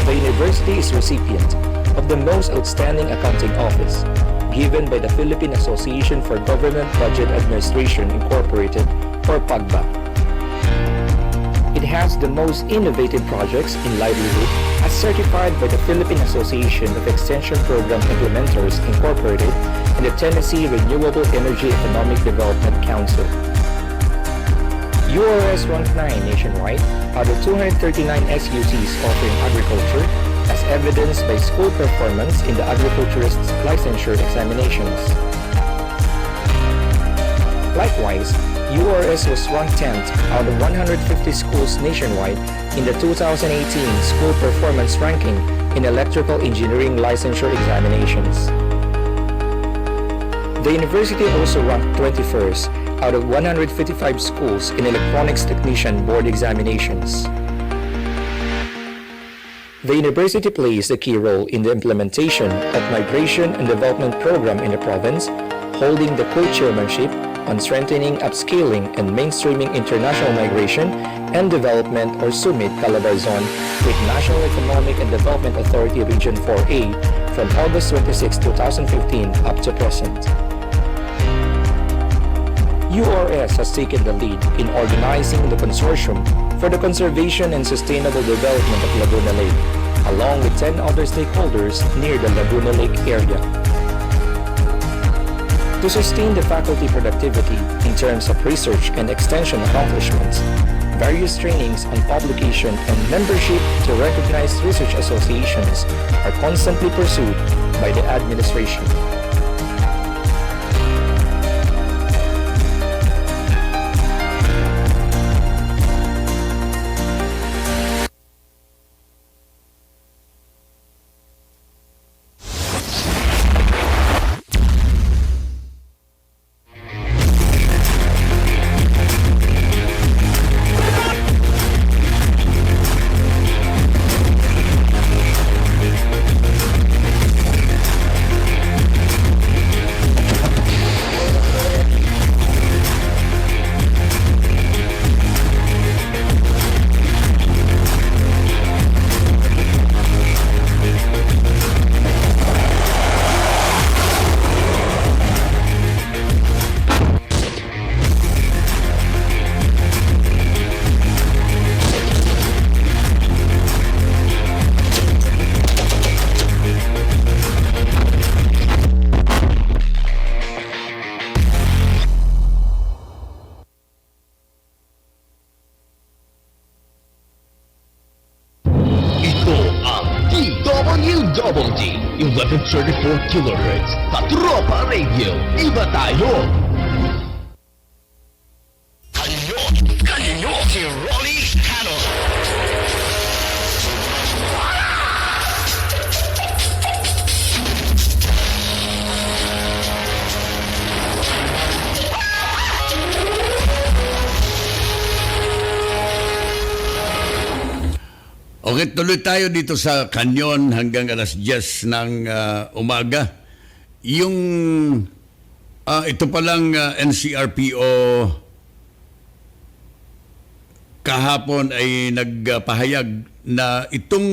Speaker 5: The university is recipient of the Most Outstanding Accounting Office, given by the Philippine Association for Government Budget Administration Incorporated, or PAGBA. It has the most innovative projects in livelihood as certified by the Philippine Association of Extension Program Implementers Incorporated and the Tennessee Renewable Energy Economic Development Council. URS ranked 9 nationwide out of 239 SUCs offering agriculture, as evidenced by school performance in the agriculturist's licensure examinations. Likewise, URS was ranked 10th out of 150 schools nationwide in the 2018 School Performance Ranking in Electrical Engineering Licensure Examinations. The university also ranked 21st out of 155 schools in Electronics Technician Board Examinations. The university plays a key role in the implementation of Migration and Development Program in the province, holding the co-chairmanship on strengthening, upscaling, and mainstreaming international migration and development, or SUMIT Calabarzon, with National Economic and Development Authority Region 4A from August 26, 2015 up to present. URS has taken the lead in organizing the consortium for the conservation and sustainable development of Laguna Lake, along with 10 other stakeholders near the Laguna Lake area. To sustain the faculty productivity in terms of research and extension accomplishments, various trainings on publication and membership to recognized research associations are constantly pursued by the administration.
Speaker 1: DWD 1134 kHz Katropa Radio. Iba tayo! Kanyon! Kanyon! Si Ronnie Canon!
Speaker 2: Okay, tuloy tayo dito sa Kanyon hanggang alas 10 ng umaga. Yung ito palang NCRPO kahapon ay nagpahayag na itong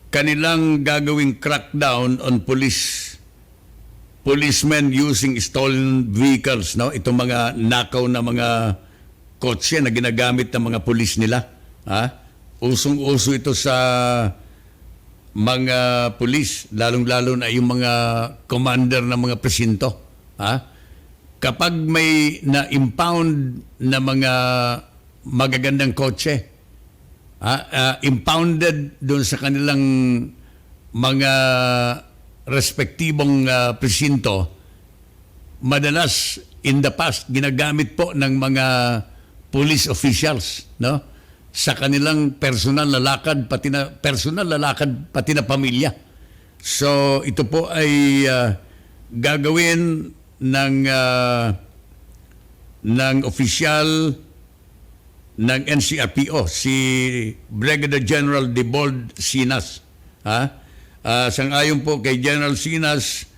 Speaker 2: kanilang gagawing crackdown on policemen using stolen vehicles, no? Itong mga nakaw na mga kotse na ginagamit ng mga pulis nila, ha? Usong-uso ito sa mga pulis, lalong-lalo na yung mga commander ng mga presinto. Ha? Kapag may na-impound na mga magagandang kotse, impounded doon sa kanilang mga respektibong presinto, madalas in the past ginagamit po ng mga police officials, no? Sa kanilang personal na lakad pati na pamilya. So ito po ay gagawin ng opisyal ng NCRPO, si Brigadier General Debold Sinas. Sang-ayon po kay General Sinas,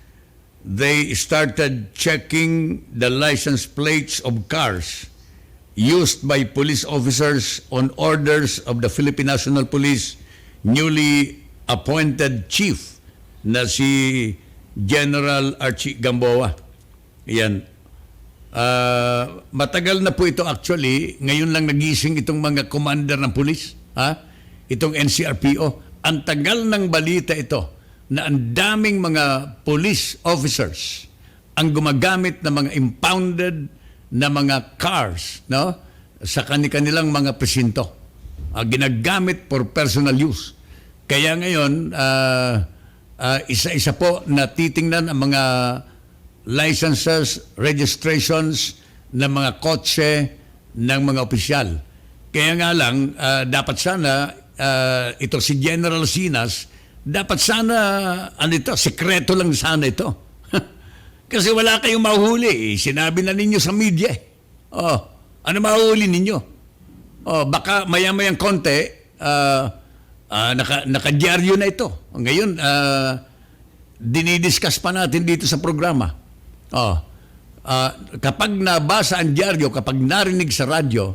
Speaker 2: they started checking the license plates of cars used by police officers on orders of the Philippine National Police newly appointed chief na si General Archie Gamboa. Yan. Matagal na po ito actually. Ngayon lang nagising itong mga commander ng police. Itong NCRPO. Ang tagal ng balita ito na ang daming mga police officers ang gumagamit ng mga impounded na mga cars, no, sa kanilang mga presinto, ginagamit for personal use. Kaya ngayon isa-isa po na titingnan ang mga licenses, registrations ng mga kotse ng mga opisyal. Kaya nga lang dapat sana ito si General Sinas, dapat sana sekreto lang sana ito. Kasi wala kayong mahuhuli. Sinabi na ninyo sa media. Ano mahuhuli ninyo? Baka maya-mayang konti, nakadyaryo na ito. Ngayon, dinidiscuss pa natin dito sa programa. Kapag nabasa ang dyaryo, kapag narinig sa radyo,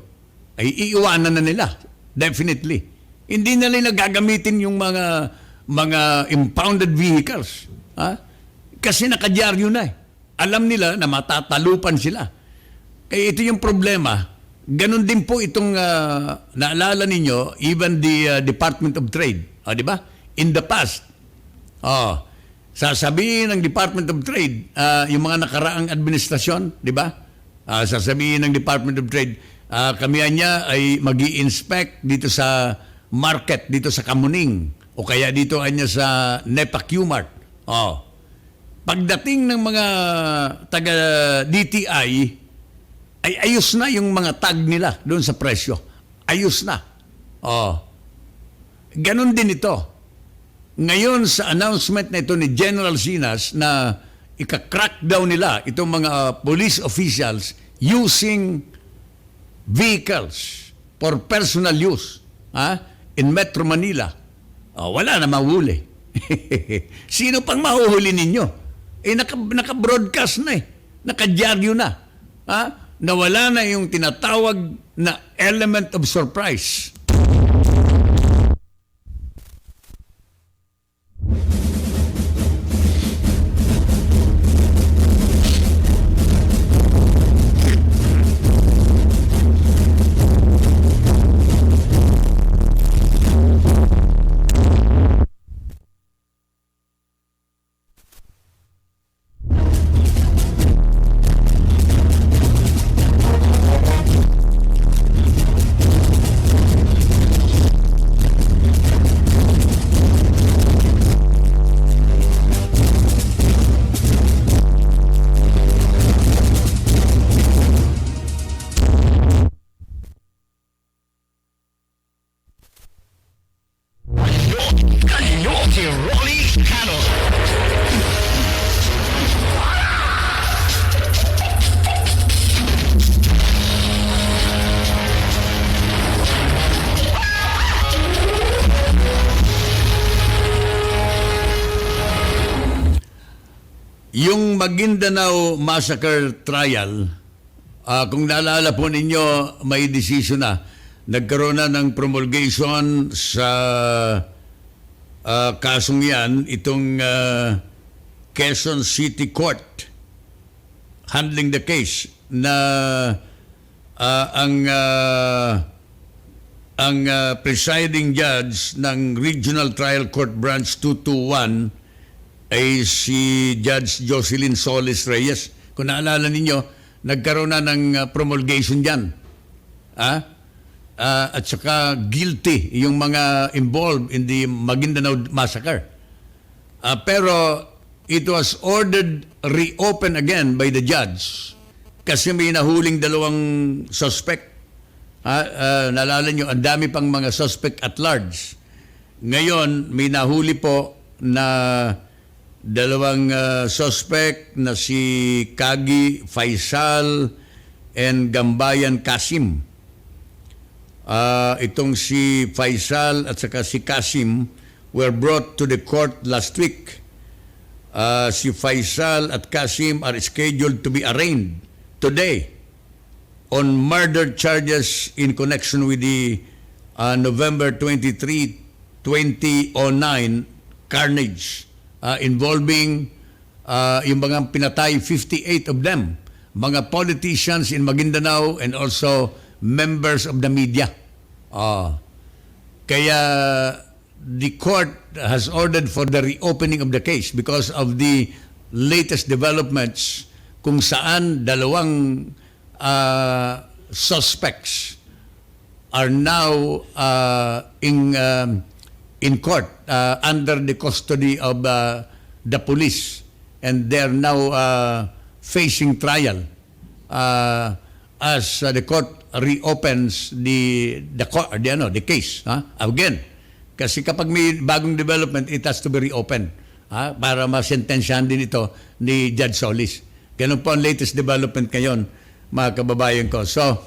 Speaker 2: ay iiwanan na nila. Definitely. Hindi na nila gagamitin yung mga impounded vehicles. Kasi nakadyaryo na eh. Alam nila na matatalupan sila. Kaya ito yung problema. Ganon din po itong naalala ninyo, even the Department of Trade. Di ba? In the past, sasabihin ng Department of Trade, yung mga nakaraang administrasyon, di ba? Sasabihin ng Department of Trade, kami niya ay mag-i-inspect dito sa market, dito sa Kamuning, o kaya dito niya sa NEPA Q-Mart. Pagdating ng mga taga-DTI, ay ayos na yung mga tag nila doon sa presyo. Ayos na. Ganon din ito. Ngayon sa announcement na ito ni General Sinas na ika-crackdown nila itong mga police officials using vehicles for personal use in Metro Manila. Wala na mahuli. Sino pang mahuhuli ninyo? Naka-broadcast na eh. Nakadyaryo na. Nawala na yung tinatawag na element of surprise. Yung Maguindanao Massacre Trial, kung naalala po ninyo, may decision na. Nagkaroon na ng promulgation sa kasong yan, itong Quezon City Court handling the case na ang presiding judge ng Regional Trial Court Branch 221 ay si Judge Jocelyn Solis Reyes. Kung naalala ninyo, nagkaroon na ng promulgation dyan. At saka guilty yung mga involved in the Maguindanao Massacre. Pero it was ordered reopened again by the judge kasi may nahuling dalawang suspect. Naalala nyo, ang dami pang mga suspect at large. Ngayon, may nahuli po na dalawang suspect na si Kagi Faisal and Gambayan Kasim. Itong si Faisal at saka si Kasim were brought to the court last week. Si Faisal at Kasim are scheduled to be arraigned today on murder charges in connection with the November 23, 2009 carnage involving yung mga pinatay, 58 of them, mga politicians in Maguindanao and also members of the media. Kaya the court has ordered for the reopening of the case because of the latest developments kung saan dalawang suspects are now in court under the custody of the police, and they're now facing trial as the court reopens the case. Again, kasi kapag may bagong development, it has to be reopened para masentensyahan din ito ni Judge Solis. Ganun po ang latest development ngayon, mga kababayan ko. So,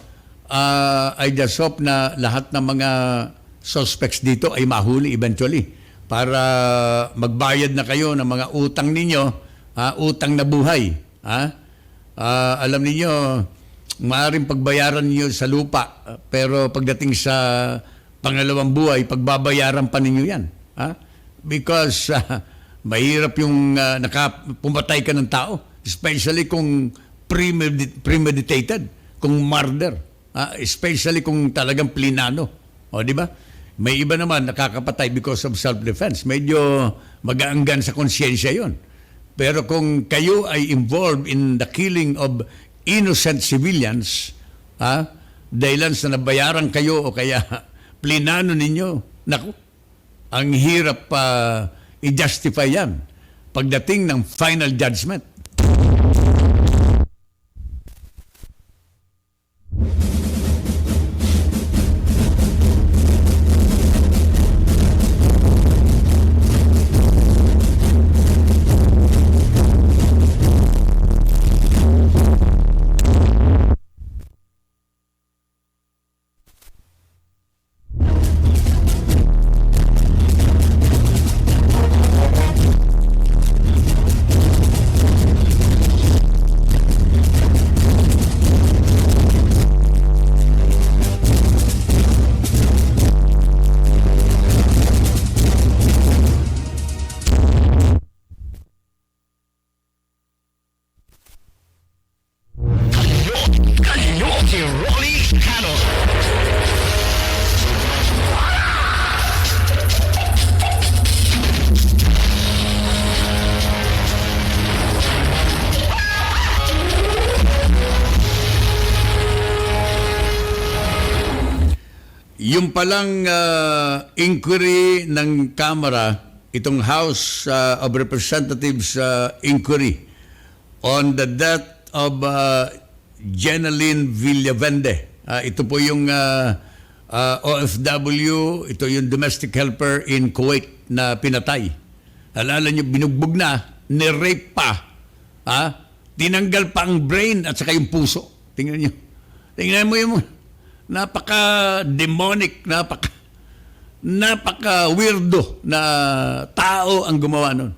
Speaker 2: I just hope na lahat ng mga suspects dito ay mahuli eventually para magbayad na kayo ng mga utang ninyo, utang na buhay. Alam niyo, maaaring pagbayaran niyo sa lupa, pero pagdating sa pangalawang buhay, pagbabayaran pa ninyo yan. Because mahirap yung pumatay ka ng tao, especially kung premeditated, kung murder, especially kung talagang plinano. O, di ba? May iba naman nakakapatay because of self-defense. Medyo magaanggan sa konsyensya yon. Pero kung kayo ay involved in the killing of innocent civilians, dahilan sa nabayaran kayo o kaya plinano ninyo, naku, ang hirap i-justify yan pagdating ng final judgment.
Speaker 1: Kanyon si Ronnie Canon.
Speaker 2: Yung palang inquiry ng Kamara, itong House of Representatives inquiry on the death of Jeneline Villavende. Ito po yung OFW, ito yung domestic helper in Kuwait na pinatay. Alala nyo, binugbog na, nirape pa, tinanggal pa ang brain at saka yung puso. Tingnan nyo. Tingnan mo yung napaka-demonic, napaka-weirdo na tao ang gumawa nun.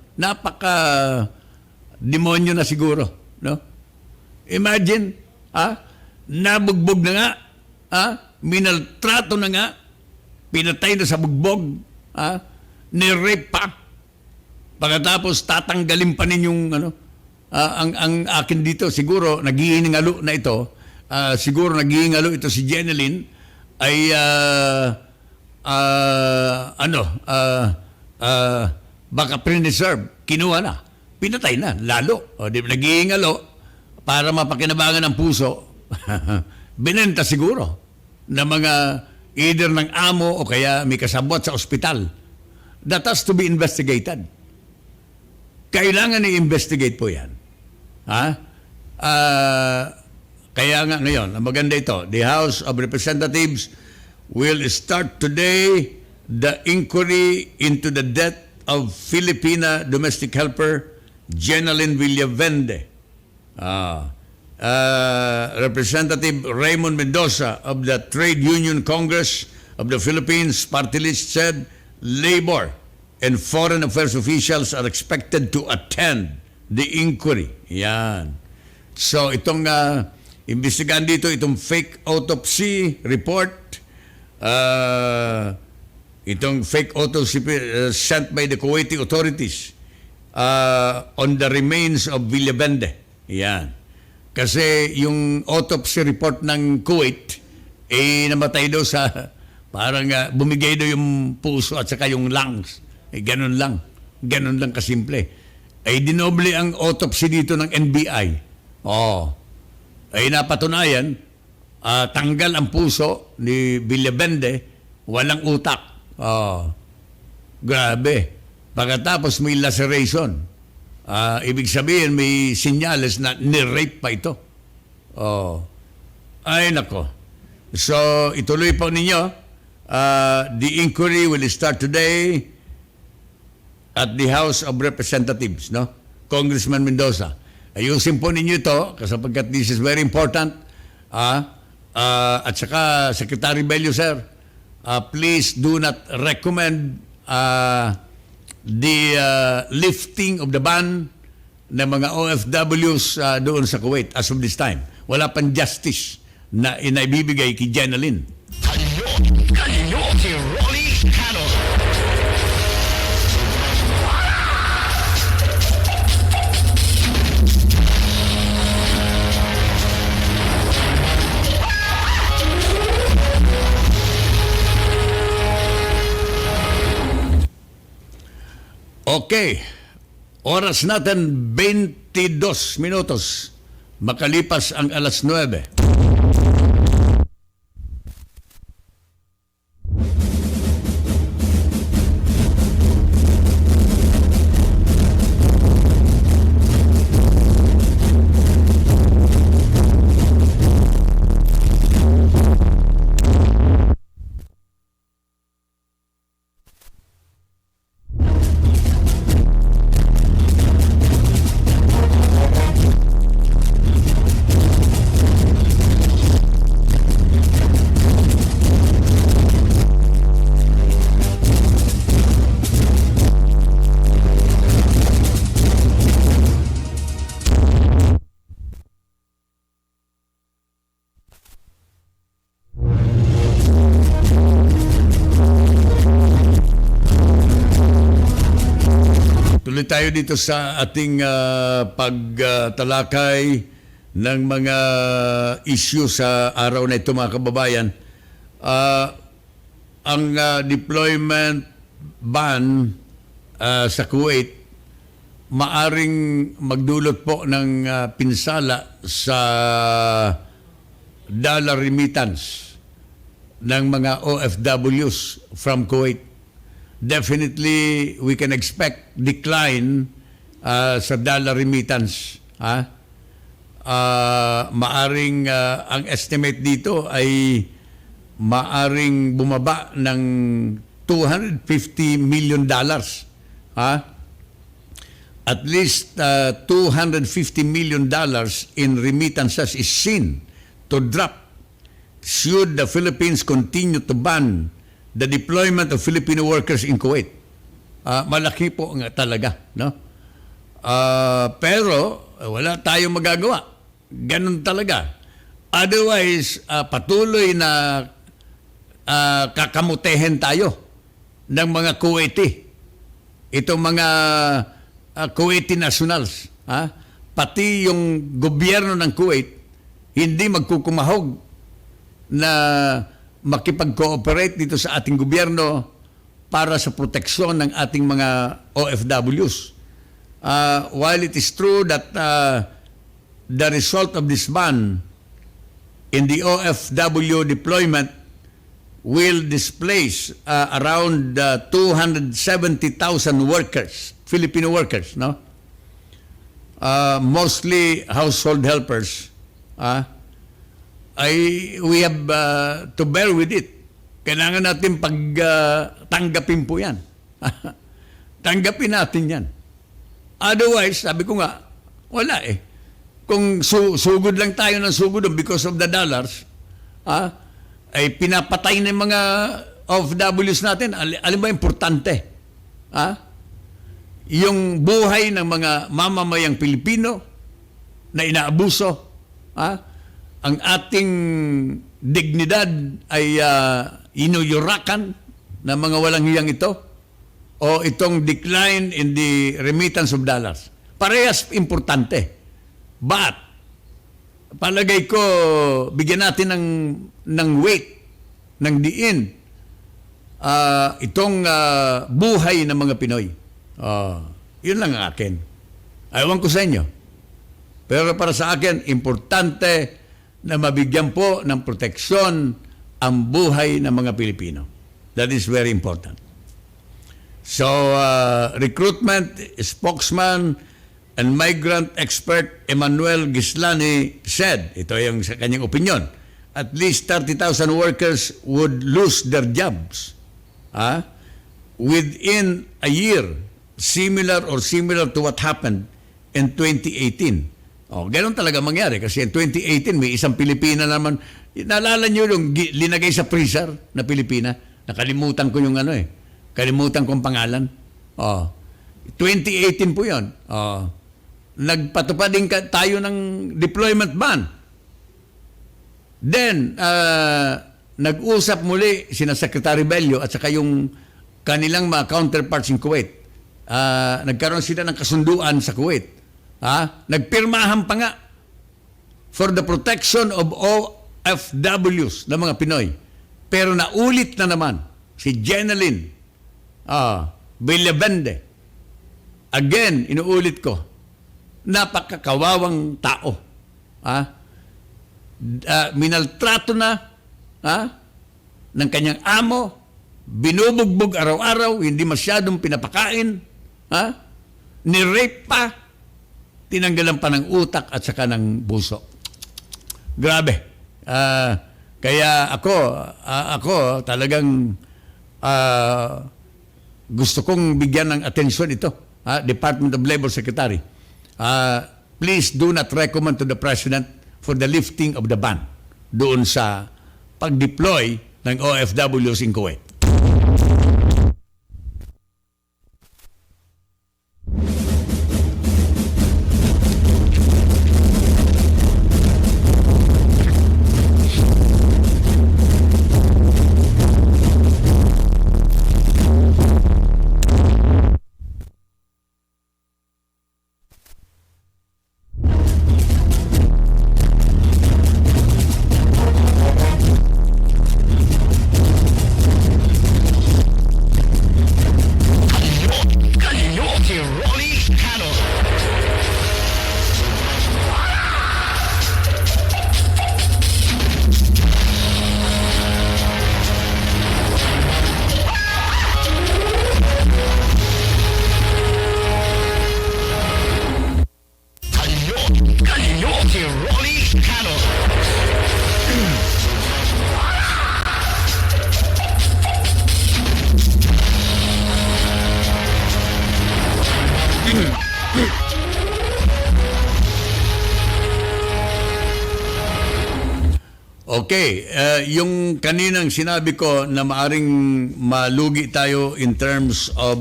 Speaker 2: demonyo na siguro, no? Imagine, nabugbog na nga, minaltrato na nga, pinatay na sa bugbog, ni-rape pa. Pagkatapos tatanggalin pa ninyong ang akin dito siguro nag-iingalo na ito. Siguro nag-iingalo ito si Jeneline ay baka pre-reserve, kinuha na, pinatay na, lalo. O, di ba, nag-iingalo para mapakinabangan ng puso, binenta siguro na mga either ng amo o kaya may kasabot sa ospital. That has to be investigated. Kailangan i-investigate po yan. Kaya nga ngayon, ang maganda ito, the House of Representatives will start today the inquiry into the death of Filipina domestic helper Jeneline Villavende. Representative Raymond Mendoza of the Trade Union Congress of the Philippines party list said labor and foreign affairs officials are expected to attend the inquiry. Yan. So itong imbestigahan dito, itong fake autopsy report, itong fake autopsy sent by the Kuwaiti authorities on the remains of Villavende. Yan. Kasi yung autopsy report ng Kuwait, namatay daw sa, parang bumigay daw yung puso at saka yung lungs. Ganun lang. Ganun lang kasimple. Dinoble ang autopsy dito ng NBI. Napatunayan, tanggal ang puso ni Villavende, walang utak. Grabe. Pagkatapos may laceration. Ibig sabihin, may sinyales na ni-rape pa ito. Ay, nako. So, ituloy po ninyo. The inquiry will start today at the House of Representatives, no? Congressman Mendoza. Ayusin po ninyo ito sapagkat this is very important. At saka, Secretary Bello, sir, please do not recommend the lifting of the ban ng mga OFWs doon sa Kuwait as of this time. Wala pang justice na inaibibigay kay Jeneline.
Speaker 1: Kanyon si Rolly Canon.
Speaker 2: Okay. Oras natin 22 minutos. Makalipas ang alas 9. Tuloy tayo dito sa ating pagtalakay ng mga issue sa araw na ito, mga kababayan. Ang deployment ban sa Kuwait maaring magdulot po ng pinsala sa dollar remittance ng mga OFWs from Kuwait. Definitely, we can expect decline sa dollar remittance. Maaring, ang estimate dito ay maaring bumaba ng $250 million. At least $250 million in remittances is seen to drop should the Philippines continue to ban the deployment of Filipino workers in Kuwait. Malaki po nga talaga, no? Pero wala tayong magagawa. Ganun talaga. Otherwise, patuloy na kakamutehen tayo ng mga Kuwaiti. Itong mga Kuwaiti nationals. Pati yung gobyerno ng Kuwait, hindi magkukumahog na makipag-cooperate dito sa ating gobyerno para sa proteksyon ng ating mga OFWs. While it is true that the result of this ban in the OFW deployment will displace around 270,000 workers, Filipino workers, no? Mostly household helpers. We have to bear with it. Kailangan natin tanggapin po yan. Tanggapin natin yan. Otherwise, sabi ko nga, wala eh. Kung sugod lang tayo ng sugod because of the dollars, ay pinapatay ng mga OFWs natin. Alam ba importante? Yung buhay ng mga mamamayang Pilipino na inaabuso, ang ating dignidad ay inuyurakan ng mga walang hiyang ito, o itong decline in the remittance of dollars. Parehas importante. But, palagay ko, bigyan natin ng weight, ng diin, itong buhay ng mga Pinoy. Yun lang ang akin. Ewan ko sa inyo. Pero para sa akin, importante na mabigyan po ng proteksyon ang buhay ng mga Pilipino. That is very important. So, recruitment spokesman and migrant expert Emmanuel Gislani said, ito yung sa kanyang opinion, at least 30,000 workers would lose their jobs within a year, similar to what happened in 2018. Ganun talaga mangyari kasi in 2018 may isang Pilipina naman, naalala nyo yung linagay sa freezer na Pilipina? Nakalimutan ko yung kalimutan kong pangalan. 2018 po yun. Nagpatupad din tayo ng deployment ban. Then, nag-usap muli sina Secretary Bello at saka yung kanilang mga counterparts in Kuwait. Nagkaroon sila ng kasunduan sa Kuwait. Nagpirmahan pa nga for the protection of OFWs na mga Pinoy. Pero naulit na naman si Jeneline Villavende. Again, inuulit ko, napakakawawang tao. Minaltrato na ng kanyang amo, binubugbog araw-araw, hindi masyadong pinapakain, ni-rape pa, tinanggalan pa ng utak at saka ng buso. Grabe. Kaya ako talagang gusto kong bigyan ng atensyon ito, Department of Labor Secretary. Please do not recommend to the President for the lifting of the ban doon sa pag-deploy ng OFWs in Kuwait. Okay, yung kaninang sinabi ko na maaring malugi tayo in terms of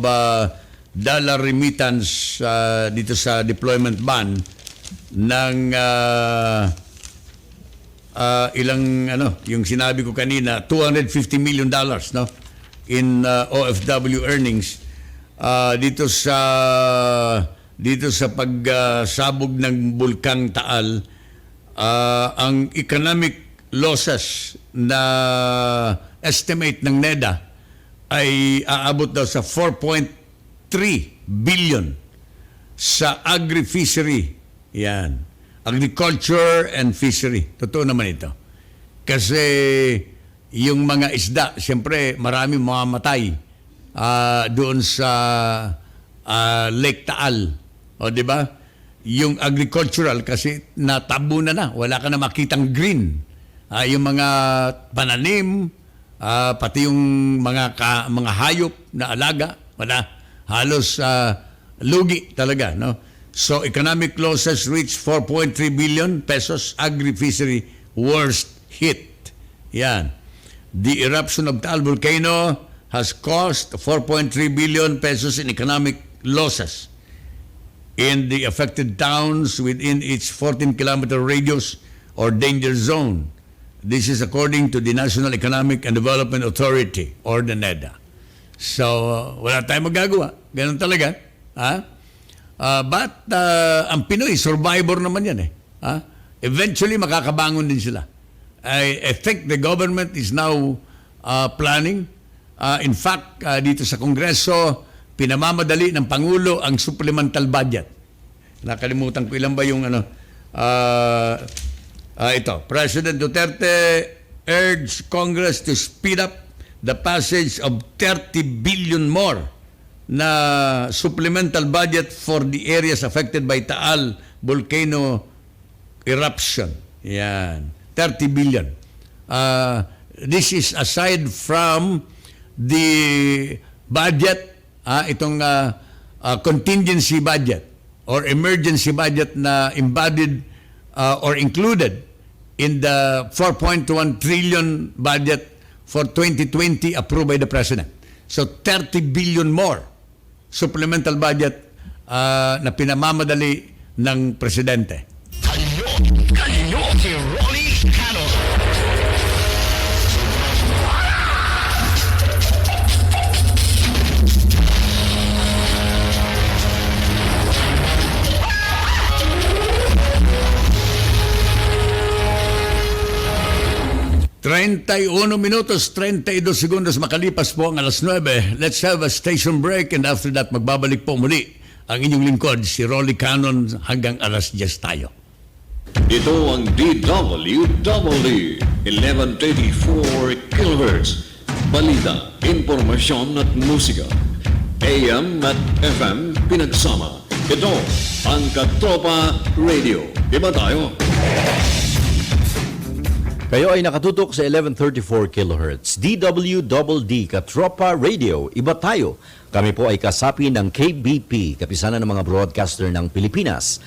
Speaker 2: dollar remittance dito sa deployment ban ng ilang yung sinabi ko kanina, $250 million no, in OFW earnings dito sa pagsabog ng bulkang Taal. Ang economic losses na estimate ng NEDA ay aabot daw sa 4.3 billion sa agri-fishery. Yan. Agriculture and fishery. Totoo naman ito. Kasi yung mga isda, siyempre maraming mamamatay doon sa Lake Taal. O, di ba? Yung agricultural kasi natabo na. Wala ka na makitang green. Yung mga pananim, pati yung mga hayop na alaga, wala. Halos lugi talaga, no? So economic losses reached 4.3 billion pesos, agri-fishery worst hit. Yan. The eruption of Taal volcano has caused 4.3 billion pesos in economic losses in the affected towns within its 14-kilometer radius or danger zone. This is according to the National Economic and Development Authority or the NEDA. So, wala tayong magagawa. Ganun talaga. But ang Pinoy, survivor naman yan eh. Eventually, makakabangon din sila. I think the government is now planning. In fact, dito sa Kongreso, pinamamadali ng Pangulo ang supplemental budget. Nakalimutan ko ilan ba yung ito. President Duterte urged Congress to speed up the passage of 30 billion more na supplemental budget for the areas affected by Taal volcano eruption. Yan. 30 billion. This is aside from the budget, itong contingency budget or emergency budget na embodied or included in the 4.1 trillion budget for 2020 approved by the President. So 30 billion more supplemental budget na pinamamadali ng Presidente.
Speaker 1: Kanyon, si Ronnie Canon.
Speaker 2: 31 minutos, 32 segundos makalipas po ang alas 9. Let's have a station break and after that magbabalik po muli ang inyong lingkod, si Rolly Canon, hanggang alas 10 tayo.
Speaker 3: Ito ang DWWD 1134 kHz. Balita, impormasyon at musika. AM at FM pinagsama. Ito ang Katropa Radio. Iba tayo.
Speaker 4: Kayo ay nakatutok sa 1134 kHz. DWDD Katropa Radio. Iba tayo. Kami po ay kasapi ng KBP, Kapisanan ng mga Broadcaster ng Pilipinas.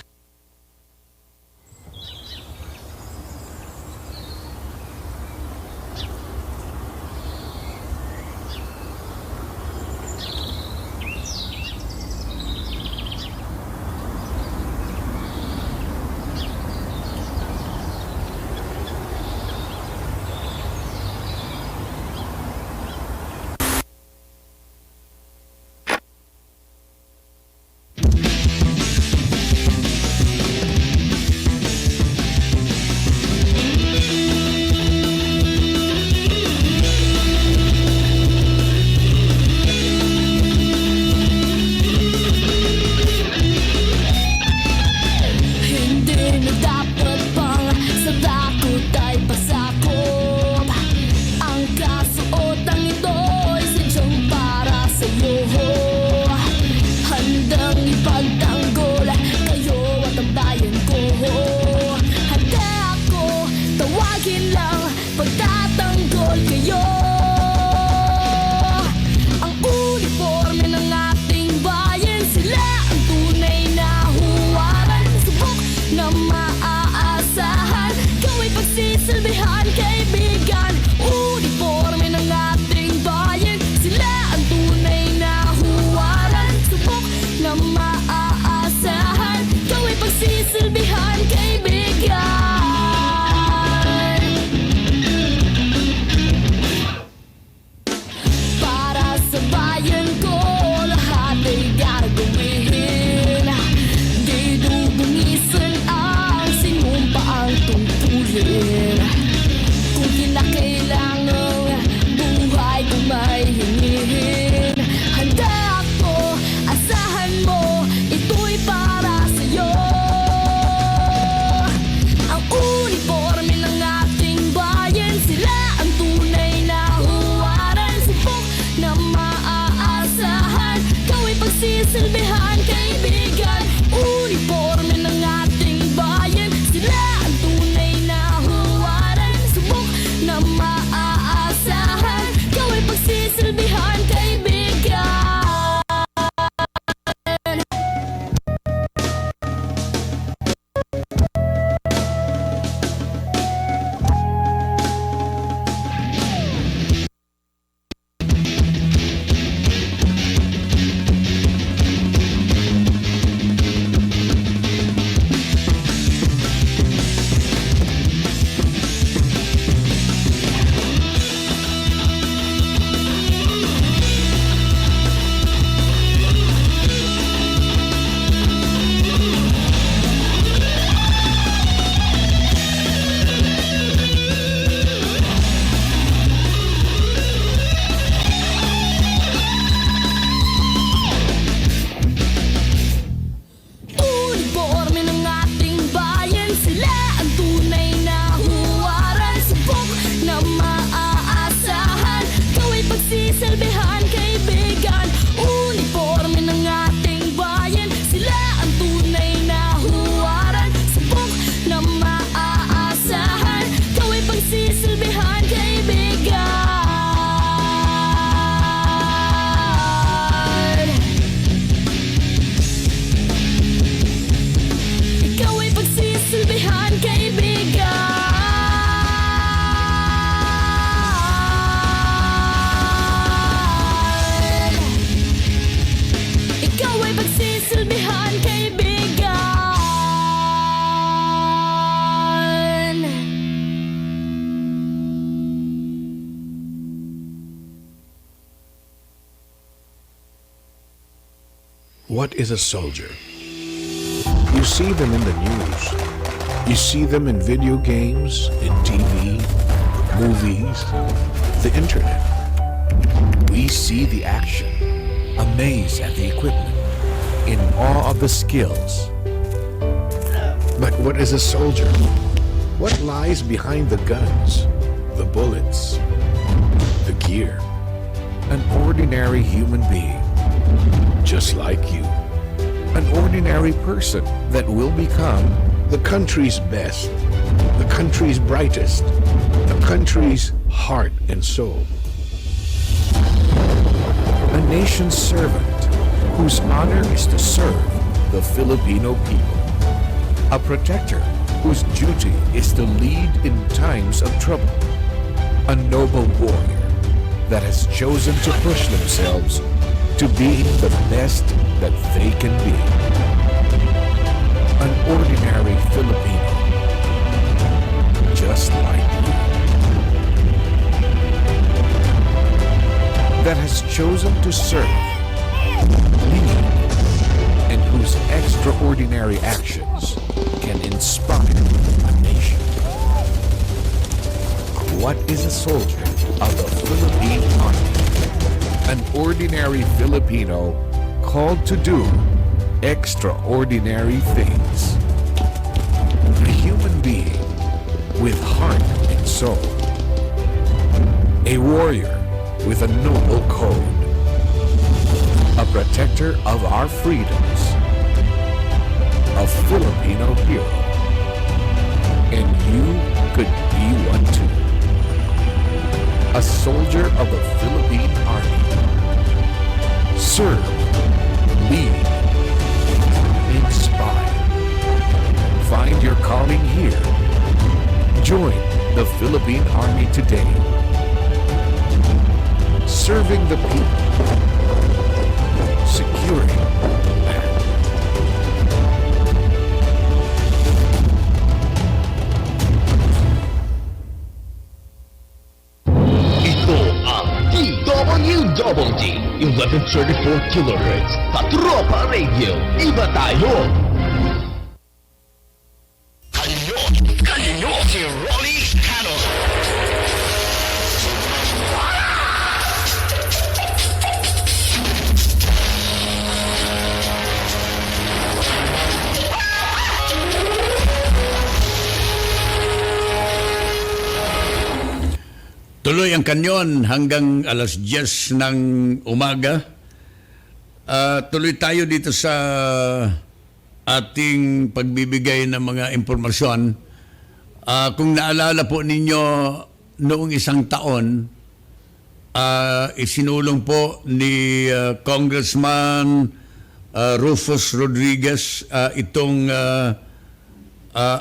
Speaker 6: What is a soldier? You see them in the news. You see them in video games, in TV, movies, the internet. We see the action, amazed at the equipment, in awe of the skills. But what is a soldier? What lies behind the guns, the bullets, the gear? An ordinary human being, just like you. An ordinary person that will become the country's best, the country's brightest, the country's heart and soul. A nation's servant whose honor is to serve the Filipino people. A protector whose duty is to lead in times of trouble. A noble warrior that has chosen to push themselves to be the best that they can be. An ordinary Filipino, just like you. That has chosen to serve, lead, and whose extraordinary actions can inspire a nation. What is a soldier of the Philippine Army? An ordinary Filipino called to do extraordinary things. A human being with heart and soul. A warrior with a noble code. A protector of our freedoms. A Filipino hero. And you could be one too. A soldier of the Philippine Army. Serve, lead, inspire. Find your calling here. Join the Philippine Army today. Serving the people. Securing the land.
Speaker 1: Ito ang DWWD 1134 kHz Katropa Radio. Iba tayo! Kanyon! Kanyon! Si Rolly Canon!
Speaker 2: Tuloy ang kanyon hanggang alas 10 ng umaga. Tuloy tayo dito sa ating pagbibigay ng mga impormasyon. Kung naalala po ninyo, noong isang taon, isinulong po ni Congressman Rufus Rodriguez itong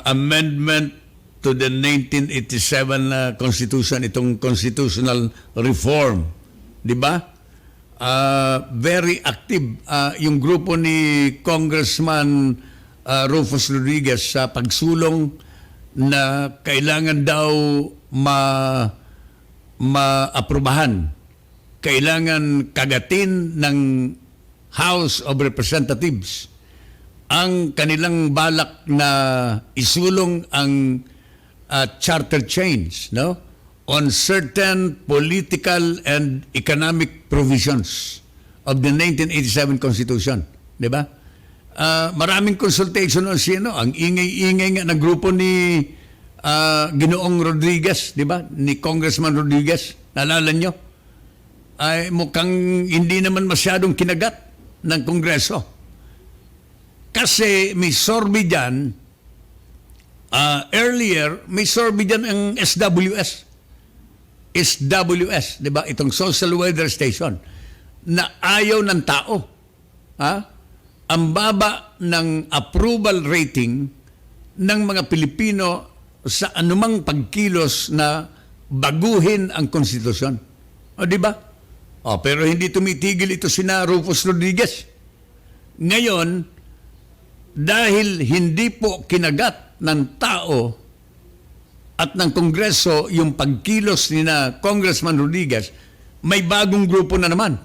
Speaker 2: amendment to the 1987 Constitution, itong constitutional reform. Di ba? Very active yung grupo ni Congressman Rufus Rodriguez sa pagsulong na kailangan daw maaprubahan. Kailangan kagatin ng House of Representatives ang kanilang balak na isulong ang charter change, no, on certain political and economic provisions of the 1987 Constitution, di ba? Maraming consultation on sino, ang ingay-ingay nga ng grupo ni Ginoong Rodriguez, di ba? Ni Congressman Rodriguez, naalala nyo? Ay mukhang hindi naman masyadong kinagat ng Kongreso. Kasi may sorby dyan. Earlier, may survey dyan ang SWS. SWS, di ba? Itong Social Weather Station na ayaw ng tao. Ang baba ng approval rating ng mga Pilipino sa anumang pagkilos na baguhin ang konstitusyon. O, di ba? Pero hindi tumitigil ito sina Rufus Rodriguez. Ngayon, dahil hindi po kinagat ng tao at ng Kongreso yung pagkilos ni na Congressman Rodriguez, may bagong grupo na naman.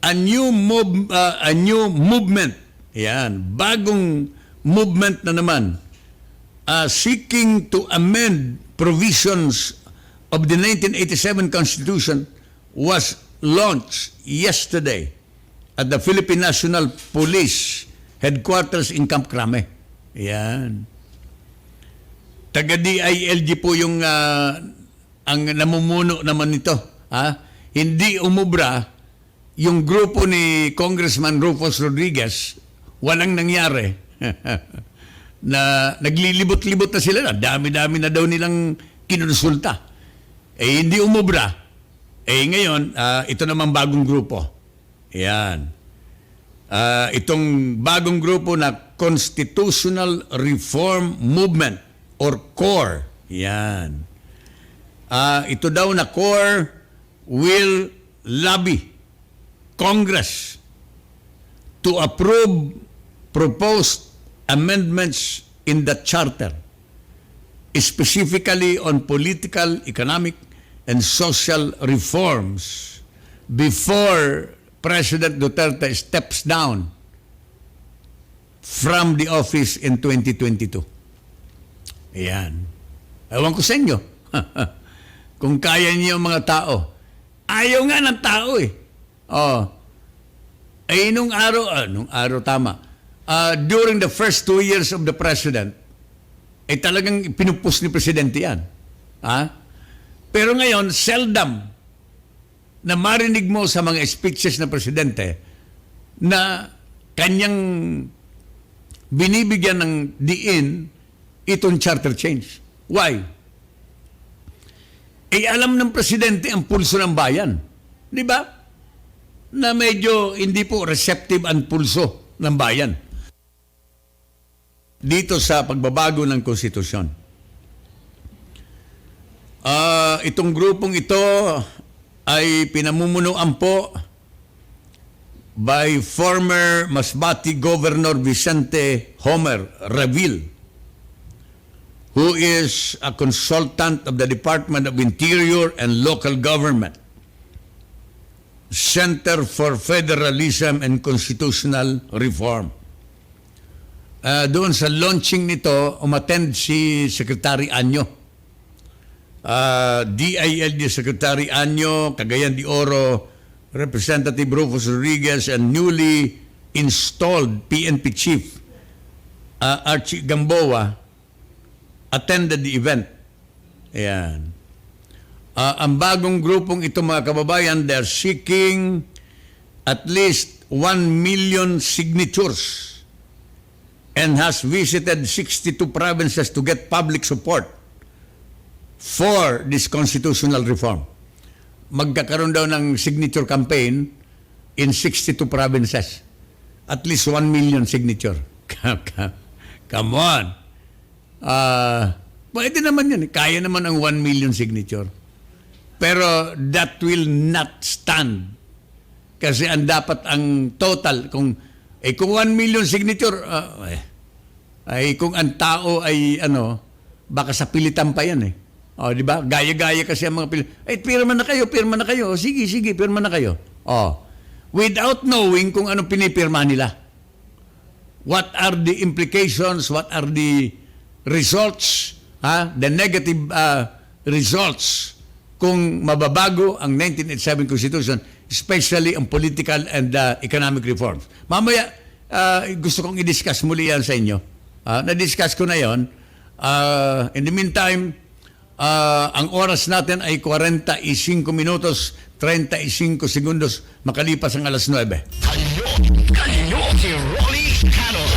Speaker 2: a new movement. Yan, bagong movement na naman, seeking to amend provisions of the 1987 Constitution was launched yesterday at the Philippine National Police Headquarters in Camp Crame. Yan. Taga-DILG po yung ang namumuno naman nito. Hindi umubra yung grupo ni Congressman Rufus Rodriguez, walang nangyari. Na naglilibot-libot na sila, dami-dami na daw nilang kinonsulta. Hindi umubra. Ngayon, ito naman bagong grupo. Yan. Itong bagong grupo na Constitutional Reform Movement or CORE. Yan. Ito daw na CORE will lobby Congress to approve proposed amendments in the charter, specifically on political, economic, and social reforms before President Duterte steps down from the office in 2022. Ayan. Ewan ko sa inyo. Kung kaya niyo mga tao. Ayaw nga ng tao eh. Nung araw tama. During the first 2 years of the president, talagang pinupus ni presidente yan. Pero ngayon, seldom na marinig mo sa mga speeches ng presidente na kanyang binibigyan ng diin itong charter change. Why? Alam ng presidente ang pulso ng bayan. Di ba? Na medyo hindi po receptive ang pulso ng bayan dito sa pagbabago ng konstitusyon. Itong grupong ito ay pinamumunuan po by former Masbate Governor Vicente Homer Reville, who is a consultant of the Department of Interior and Local Government, Center for Federalism and Constitutional Reform. Doon sa launching nito, umattend si Secretary Anyo. DILG Secretary Anyo, Cagayan de Oro, Representative Rufus Rodriguez, and newly installed PNP Chief Archie Gamboa attended the event. Ayan. Ang bagong grupong ito, mga kababayan, they're seeking at least 1 million signatures and has visited 62 provinces to get public support for this constitutional reform. Magkakaroon daw ng signature campaign in 62 provinces. At least 1 million signature. Come on. Pwede naman yan. Kaya naman ang 1 million signature. Pero that will not stand. Kasi ang dapat ang total, kung 1 million signature, kung ang tao ay baka sa pilitan pa yan eh. Di ba? Gaya-gaya kasi ang mga pirma na kayo. Sige, pirma na kayo. Without knowing kung anong pinipirma nila. What are the implications? What are the results? The negative results kung mababago ang 1987 Constitution, especially ang political and economic reforms. Mamaya, gusto kong i-discuss muli yan sa inyo. Na-discuss ko na yon. In the meantime, ang oras natin ay 45 minutos, 35 segundos makalipas ang alas 9.
Speaker 1: Kanyon si Ronnie Canon.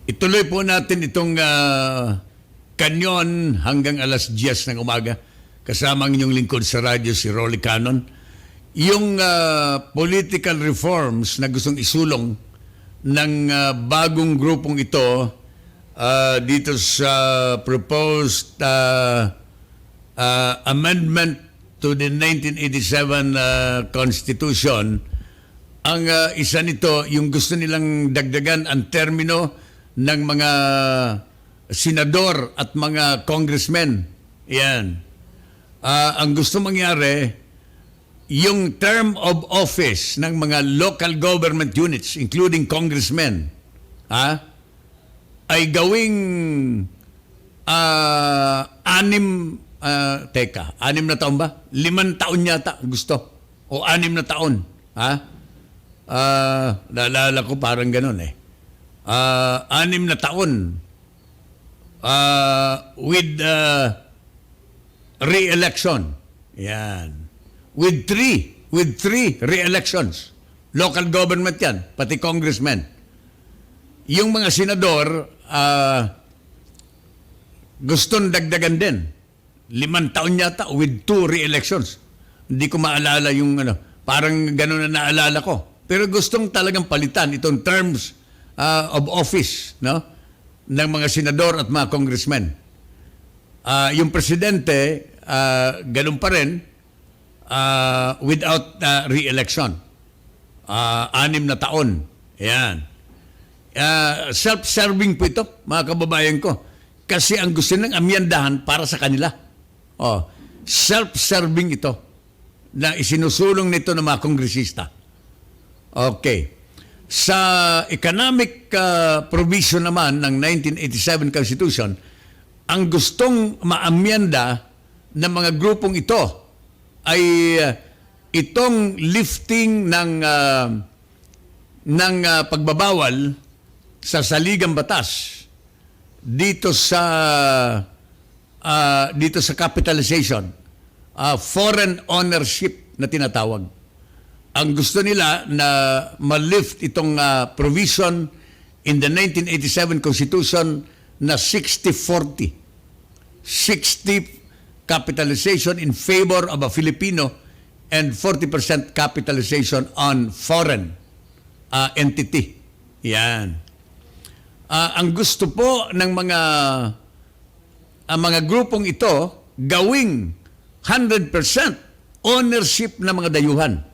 Speaker 2: ituloy po natin itong Kanyon hanggang alas 10 ng umaga. Kasama ang inyong lingkod sa radyo, si Rolly Canon. Yung political reforms na gustong isulong ng bagong grupong ito dito sa proposed amendment to the 1987 Constitution, ang isa nito, yung gusto nilang dagdagan ang termino ng mga senador at mga congressmen. Yan. Ang gusto mangyari, yung term of office ng mga local government units, including congressmen, ay gawing 6 na taon ba? 5 taon yata gusto. O 6 na taon. Naalala ko parang ganun eh. 6 na taon with re-election. Yan. With three re-elections. Local government yan, pati congressmen. Yung mga senador, gustong dagdagan din. 5 taon yata with 2 re-elections. Hindi ko maalala yung parang gano'n na naalala ko. Pero gustong talagang palitan itong terms of office, no, ng mga senador at mga congressmen. Yung presidente, ganun pa rin, without re-election. 6 na taon. Ayan. Self-serving po ito, mga kababayan ko. Kasi ang gusto ng amyandahan para sa kanila. Self-serving ito na isinusulong nito ng mga kongresista. Okay. Sa economic provision naman ng 1987 Constitution, ang gustong maamyanda ng mga grupong ito ay itong lifting ng pagbabawal sa saligang batas dito sa capitalization, foreign ownership na tinatawag. Ang gusto nila na ma-lift itong provision in the 1987 Constitution na 60-40. 60 capitalization in favor of a Filipino and 40% capitalization on foreign entity. Yan. Ang gusto po ng mga grupong ito gawing 100% ownership ng mga dayuhan.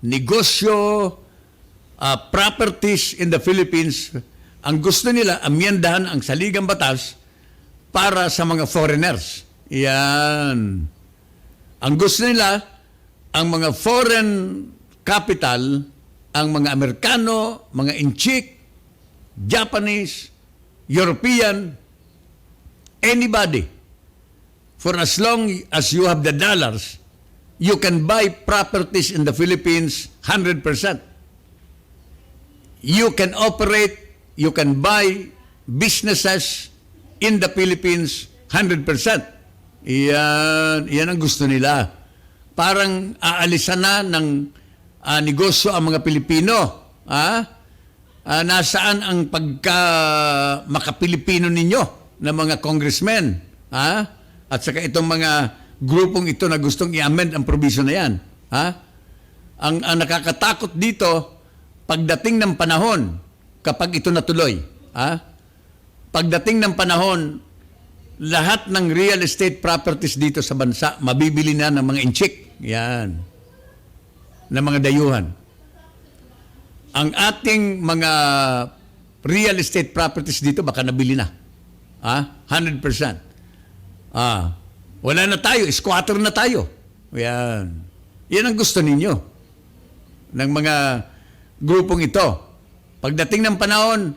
Speaker 2: Negosyo, properties in the Philippines. Ang gusto nila, amyendahan ang saligang batas para sa mga foreigners. Yan. Ang gusto nila, ang mga foreign capital, ang mga Amerikano, mga Inchik, Japanese, European, anybody, for as long as you have the dollars, you can buy properties in the Philippines 100%. You can operate, you can buy businesses in the Philippines 100%. Yan ang gusto nila. Parang aalisan na ng negosyo ang mga Pilipino. Nasaan ang makapilipino ninyo na mga congressmen? At saka itong mga grupong ito na gustong i-amend ang provision na yan. Ang nakakatakot dito, pagdating ng panahon, kapag ito natuloy, pagdating ng panahon, lahat ng real estate properties dito sa bansa, mabibili na ng mga inchik. Yan. Ng mga dayuhan. Ang ating mga real estate properties dito, baka nabili na. 100%. Wala na tayo, squatter na tayo. Yan. Yan ang gusto ninyo ng mga grupong ito. Pagdating ng panahon,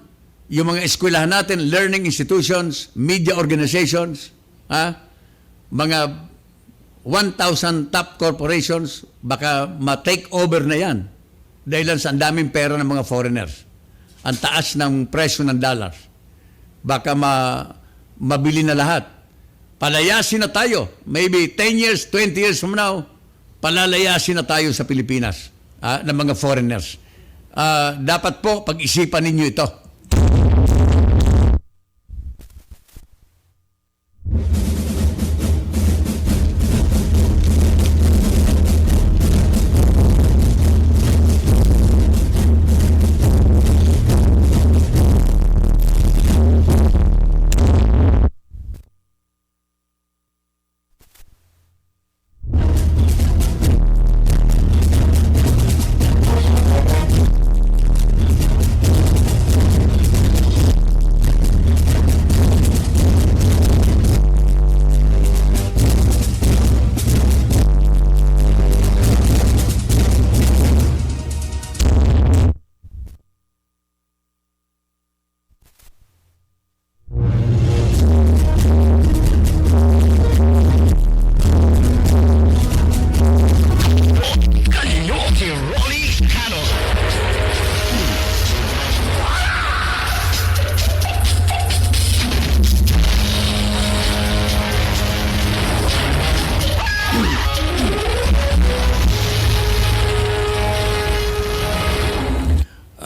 Speaker 2: yung mga eskwelahan natin, learning institutions, media organizations, mga 1,000 top corporations, baka ma-take over na yan. Dahil sa ang daming pera ng mga foreigners. Ang taas ng presyo ng dollars. Baka mabili na lahat. Palayasin na tayo. Maybe 10 years, 20 years from now, palalayasin na tayo sa Pilipinas ng mga foreigners. Dapat po pag-isipan ninyo ito.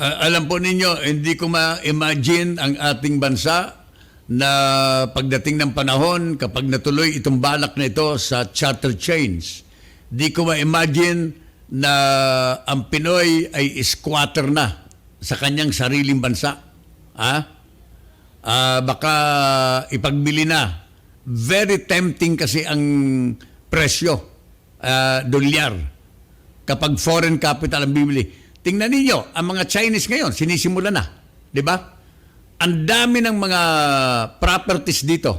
Speaker 2: Alam po ninyo, hindi ko ma-imagine ang ating bansa na pagdating ng panahon, kapag natuloy itong balak na ito sa charter chains, di ko ma-imagine na ang Pinoy ay squatter na sa kanyang sariling bansa. Baka ipagbili na. Very tempting kasi ang presyo, dolyar, kapag foreign capital ang bibili. Tingnan ninyo, ang mga Chinese ngayon, sinisimula na. Di ba? Ang dami ng mga properties dito.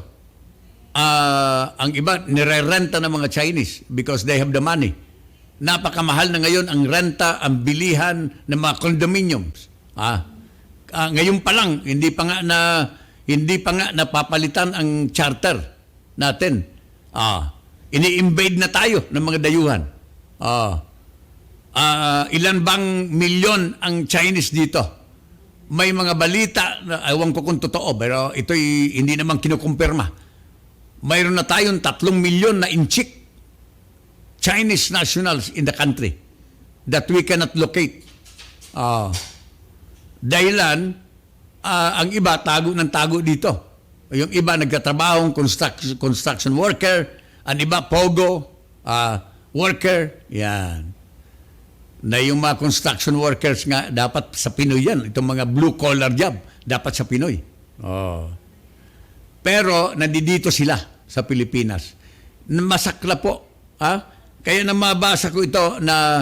Speaker 2: Ang iba, nire-renta ng mga Chinese because they have the money. Napakamahal na ngayon ang renta, ang bilihan ng mga condominiums. Ngayon pa lang, hindi pa nga napapalitan ang charter natin. Ini-invade na tayo ng mga dayuhan. Ilan bang milyon ang Chinese dito? May mga balita, ewan ko kung totoo, pero ito'y hindi naman kinukumpirma. Mayroon na tayong 3 milyon na inchik Chinese nationals in the country that we cannot locate. Dahilan, ang iba tago ng tago dito. Yung iba nagtatrabahong construction worker, ang iba pogo worker. Yan. Na yung mga construction workers nga, dapat sa Pinoy yan. Itong mga blue-collar job, dapat sa Pinoy. Pero, nandito sila sa Pilipinas. Masakla po. Kaya na mabasa ko ito na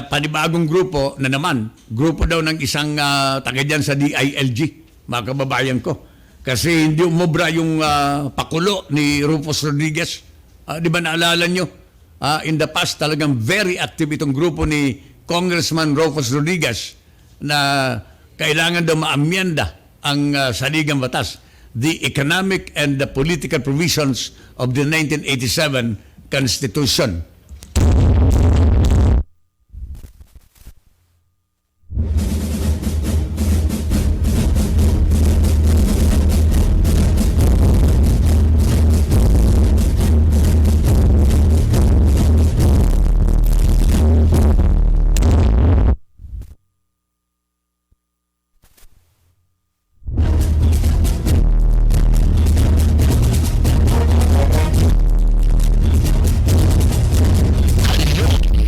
Speaker 2: panibagong grupo na naman. Grupo daw ng isang taga dyan sa DILG, mga kababayan ko. Kasi hindi umobra yung pakulo ni Rufus Rodriguez. Di ba naalala nyo? In the past, talagang very active itong grupo ni Congressman Rufus Rodriguez na kailangan daw maamyenda ang saligang batas, the economic and the political provisions of the 1987 Constitution.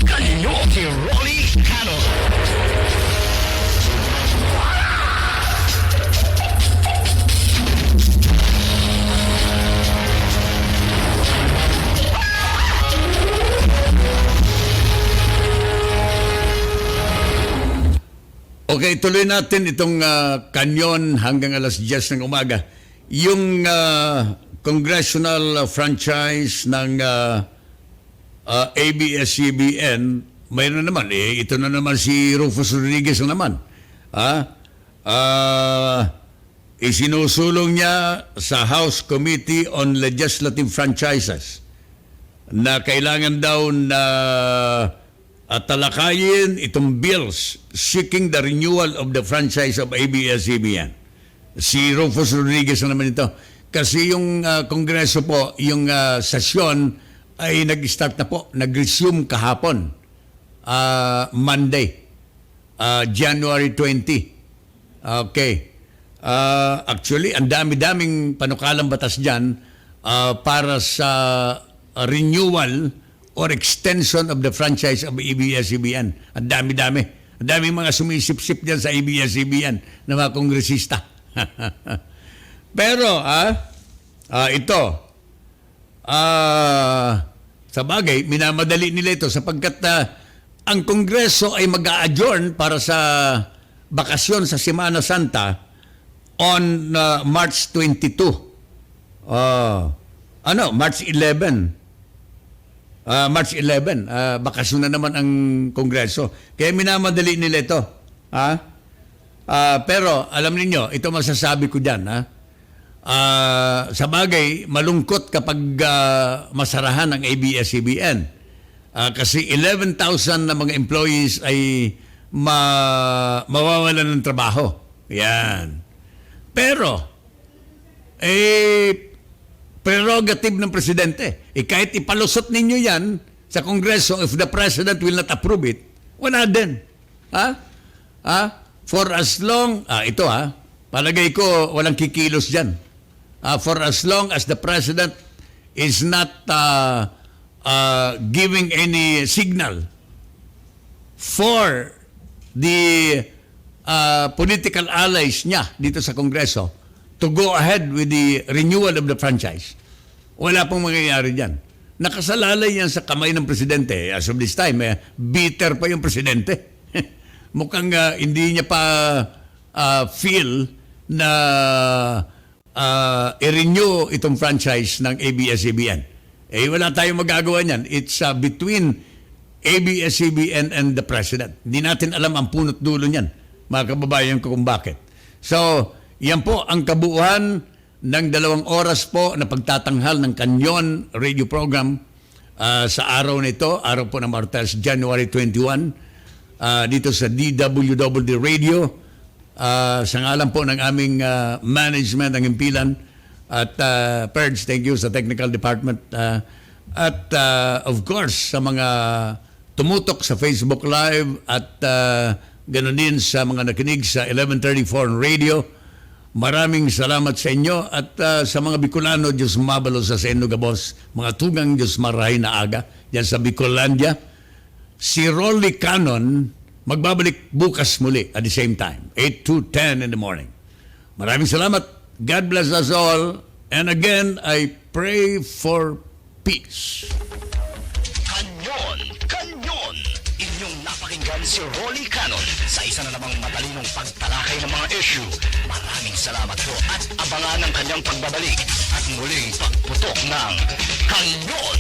Speaker 1: Kanyon, si Rolly Canon.
Speaker 2: Okay, tuloy natin itong kanyon hanggang alas 10 ng umaga. Yung congressional franchise ng ABS-CBN, mayroon na naman. Ito na naman si Rufus Rodriguez na naman. Isinusulong niya sa House Committee on Legislative Franchises na kailangan daw na talakayin itong bills seeking the renewal of the franchise of ABS-CBN. Si Rufus Rodriguez na naman ito. Kasi yung Kongreso po, yung sesyon ay nag-start na po, nag-resume kahapon, Monday, January 20. Okay. Actually, ang dami-daming panukalang batas dyan para sa renewal or extension of the franchise of ABS-CBN. Ang dami-dami. Ang daming mga sumisip-sip dyan sa ABS-CBN na mga kongresista. Pero, ito, sa bagay, minamadali nila ito sapagkat ang Kongreso ay mag-a-adjourn para sa bakasyon sa Semana Santa on March 22. March 11. March 11, bakasyon na naman ang Kongreso. Kaya minamadali nila ito. Pero alam niyo, ito masasabi ko dyan. Sa bagay, malungkot kapag masarahan ang ABS-CBN. Kasi 11,000 na mga employees ay mawawalan ng trabaho. Yan. Pero, prerogative ng presidente. Kahit ipalusot ninyo yan sa Kongreso, if the president will not approve it, wala din. for as long, palagay ko walang kikilos dyan. For as long as the President is not giving any signal for the political allies niya dito sa Kongreso to go ahead with the renewal of the franchise, wala pong mangyayari dyan. Nakasalalay yan sa kamay ng Presidente. As of this time, bitter pa yung Presidente. Mukhang hindi niya pa feel na i-renew itong franchise ng ABS-CBN. Wala tayong magagawa niyan. It's between ABS-CBN and the President. Hindi natin alam ang punot dulo niyan, mga kababayan ko, kung bakit. So, yan po ang kabuuan ng 2 oras po na pagtatanghal ng Kanyon radio program sa araw nito, araw po ng Martes, January 21, dito sa DWWD Radio. Sa ngalan po ng aming management, ng Impilan, at Perds, thank you sa technical department. At of course, sa mga tumutok sa Facebook Live at ganoon din sa mga nakinig sa 1134 radio, maraming salamat sa inyo. At sa mga Bicolano, Diyos mabalo sa inyo, gabos, mga tugang Diyos marahay na aga yan sa Bicolandia. Si Rolly Canon magbabalik bukas muli at the same time, 8 to 10 in the morning. Maraming salamat. God bless us all. And again, I pray for peace.
Speaker 1: Kanyon! Inyong napakinggan si Rolly Canon sa isa na namang matalinong pagtalakay ng mga issue. Maraming salamat po at abangan ang kanyang pagbabalik at muling pagputok ng Kanyon!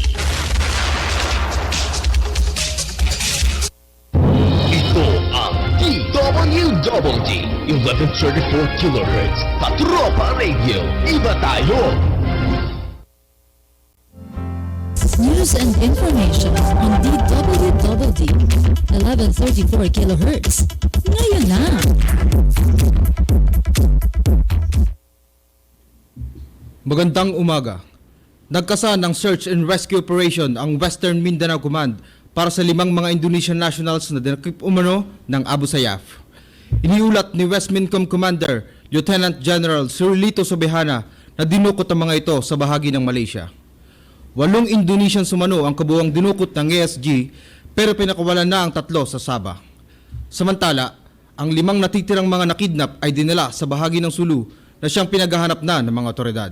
Speaker 1: Ito ang DWWD 1134 kHz Katropa Radio. Iba tayo!
Speaker 7: News and information on DWWD 1134 kHz. Ngayon na!
Speaker 8: Magandang umaga. Nagkasa ng search and rescue operation ang Western Mindanao Command para sa 5 mga Indonesian nationals na dinakip umano ng Abu Sayyaf. Iniulat ni West Mincom Commander Lieutenant General Sirlito Sobehana na dinukot ang mga ito sa bahagi ng Malaysia. 8 Indonesian sumano ang kabuuang dinukot ng ASG, pero pinakawalan na ang 3 sa Sabah. Samantala, ang 5 natitirang mga nakidnap ay dinala sa bahagi ng Sulu na siyang pinaghahanap na ng mga otoridad.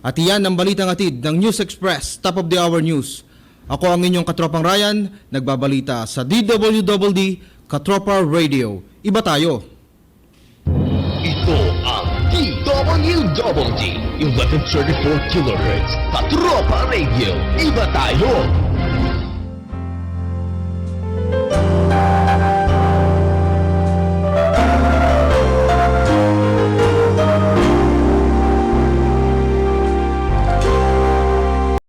Speaker 8: At iyan ang balitang hatid ng News Express Top of the Hour News. Ako ang inyong Katropang Ryan, nagbabalita sa DWWD Katropa Radio. Iba tayo!
Speaker 1: Ito ang DWWD 1134 kHz Katropa Radio. Iba tayo!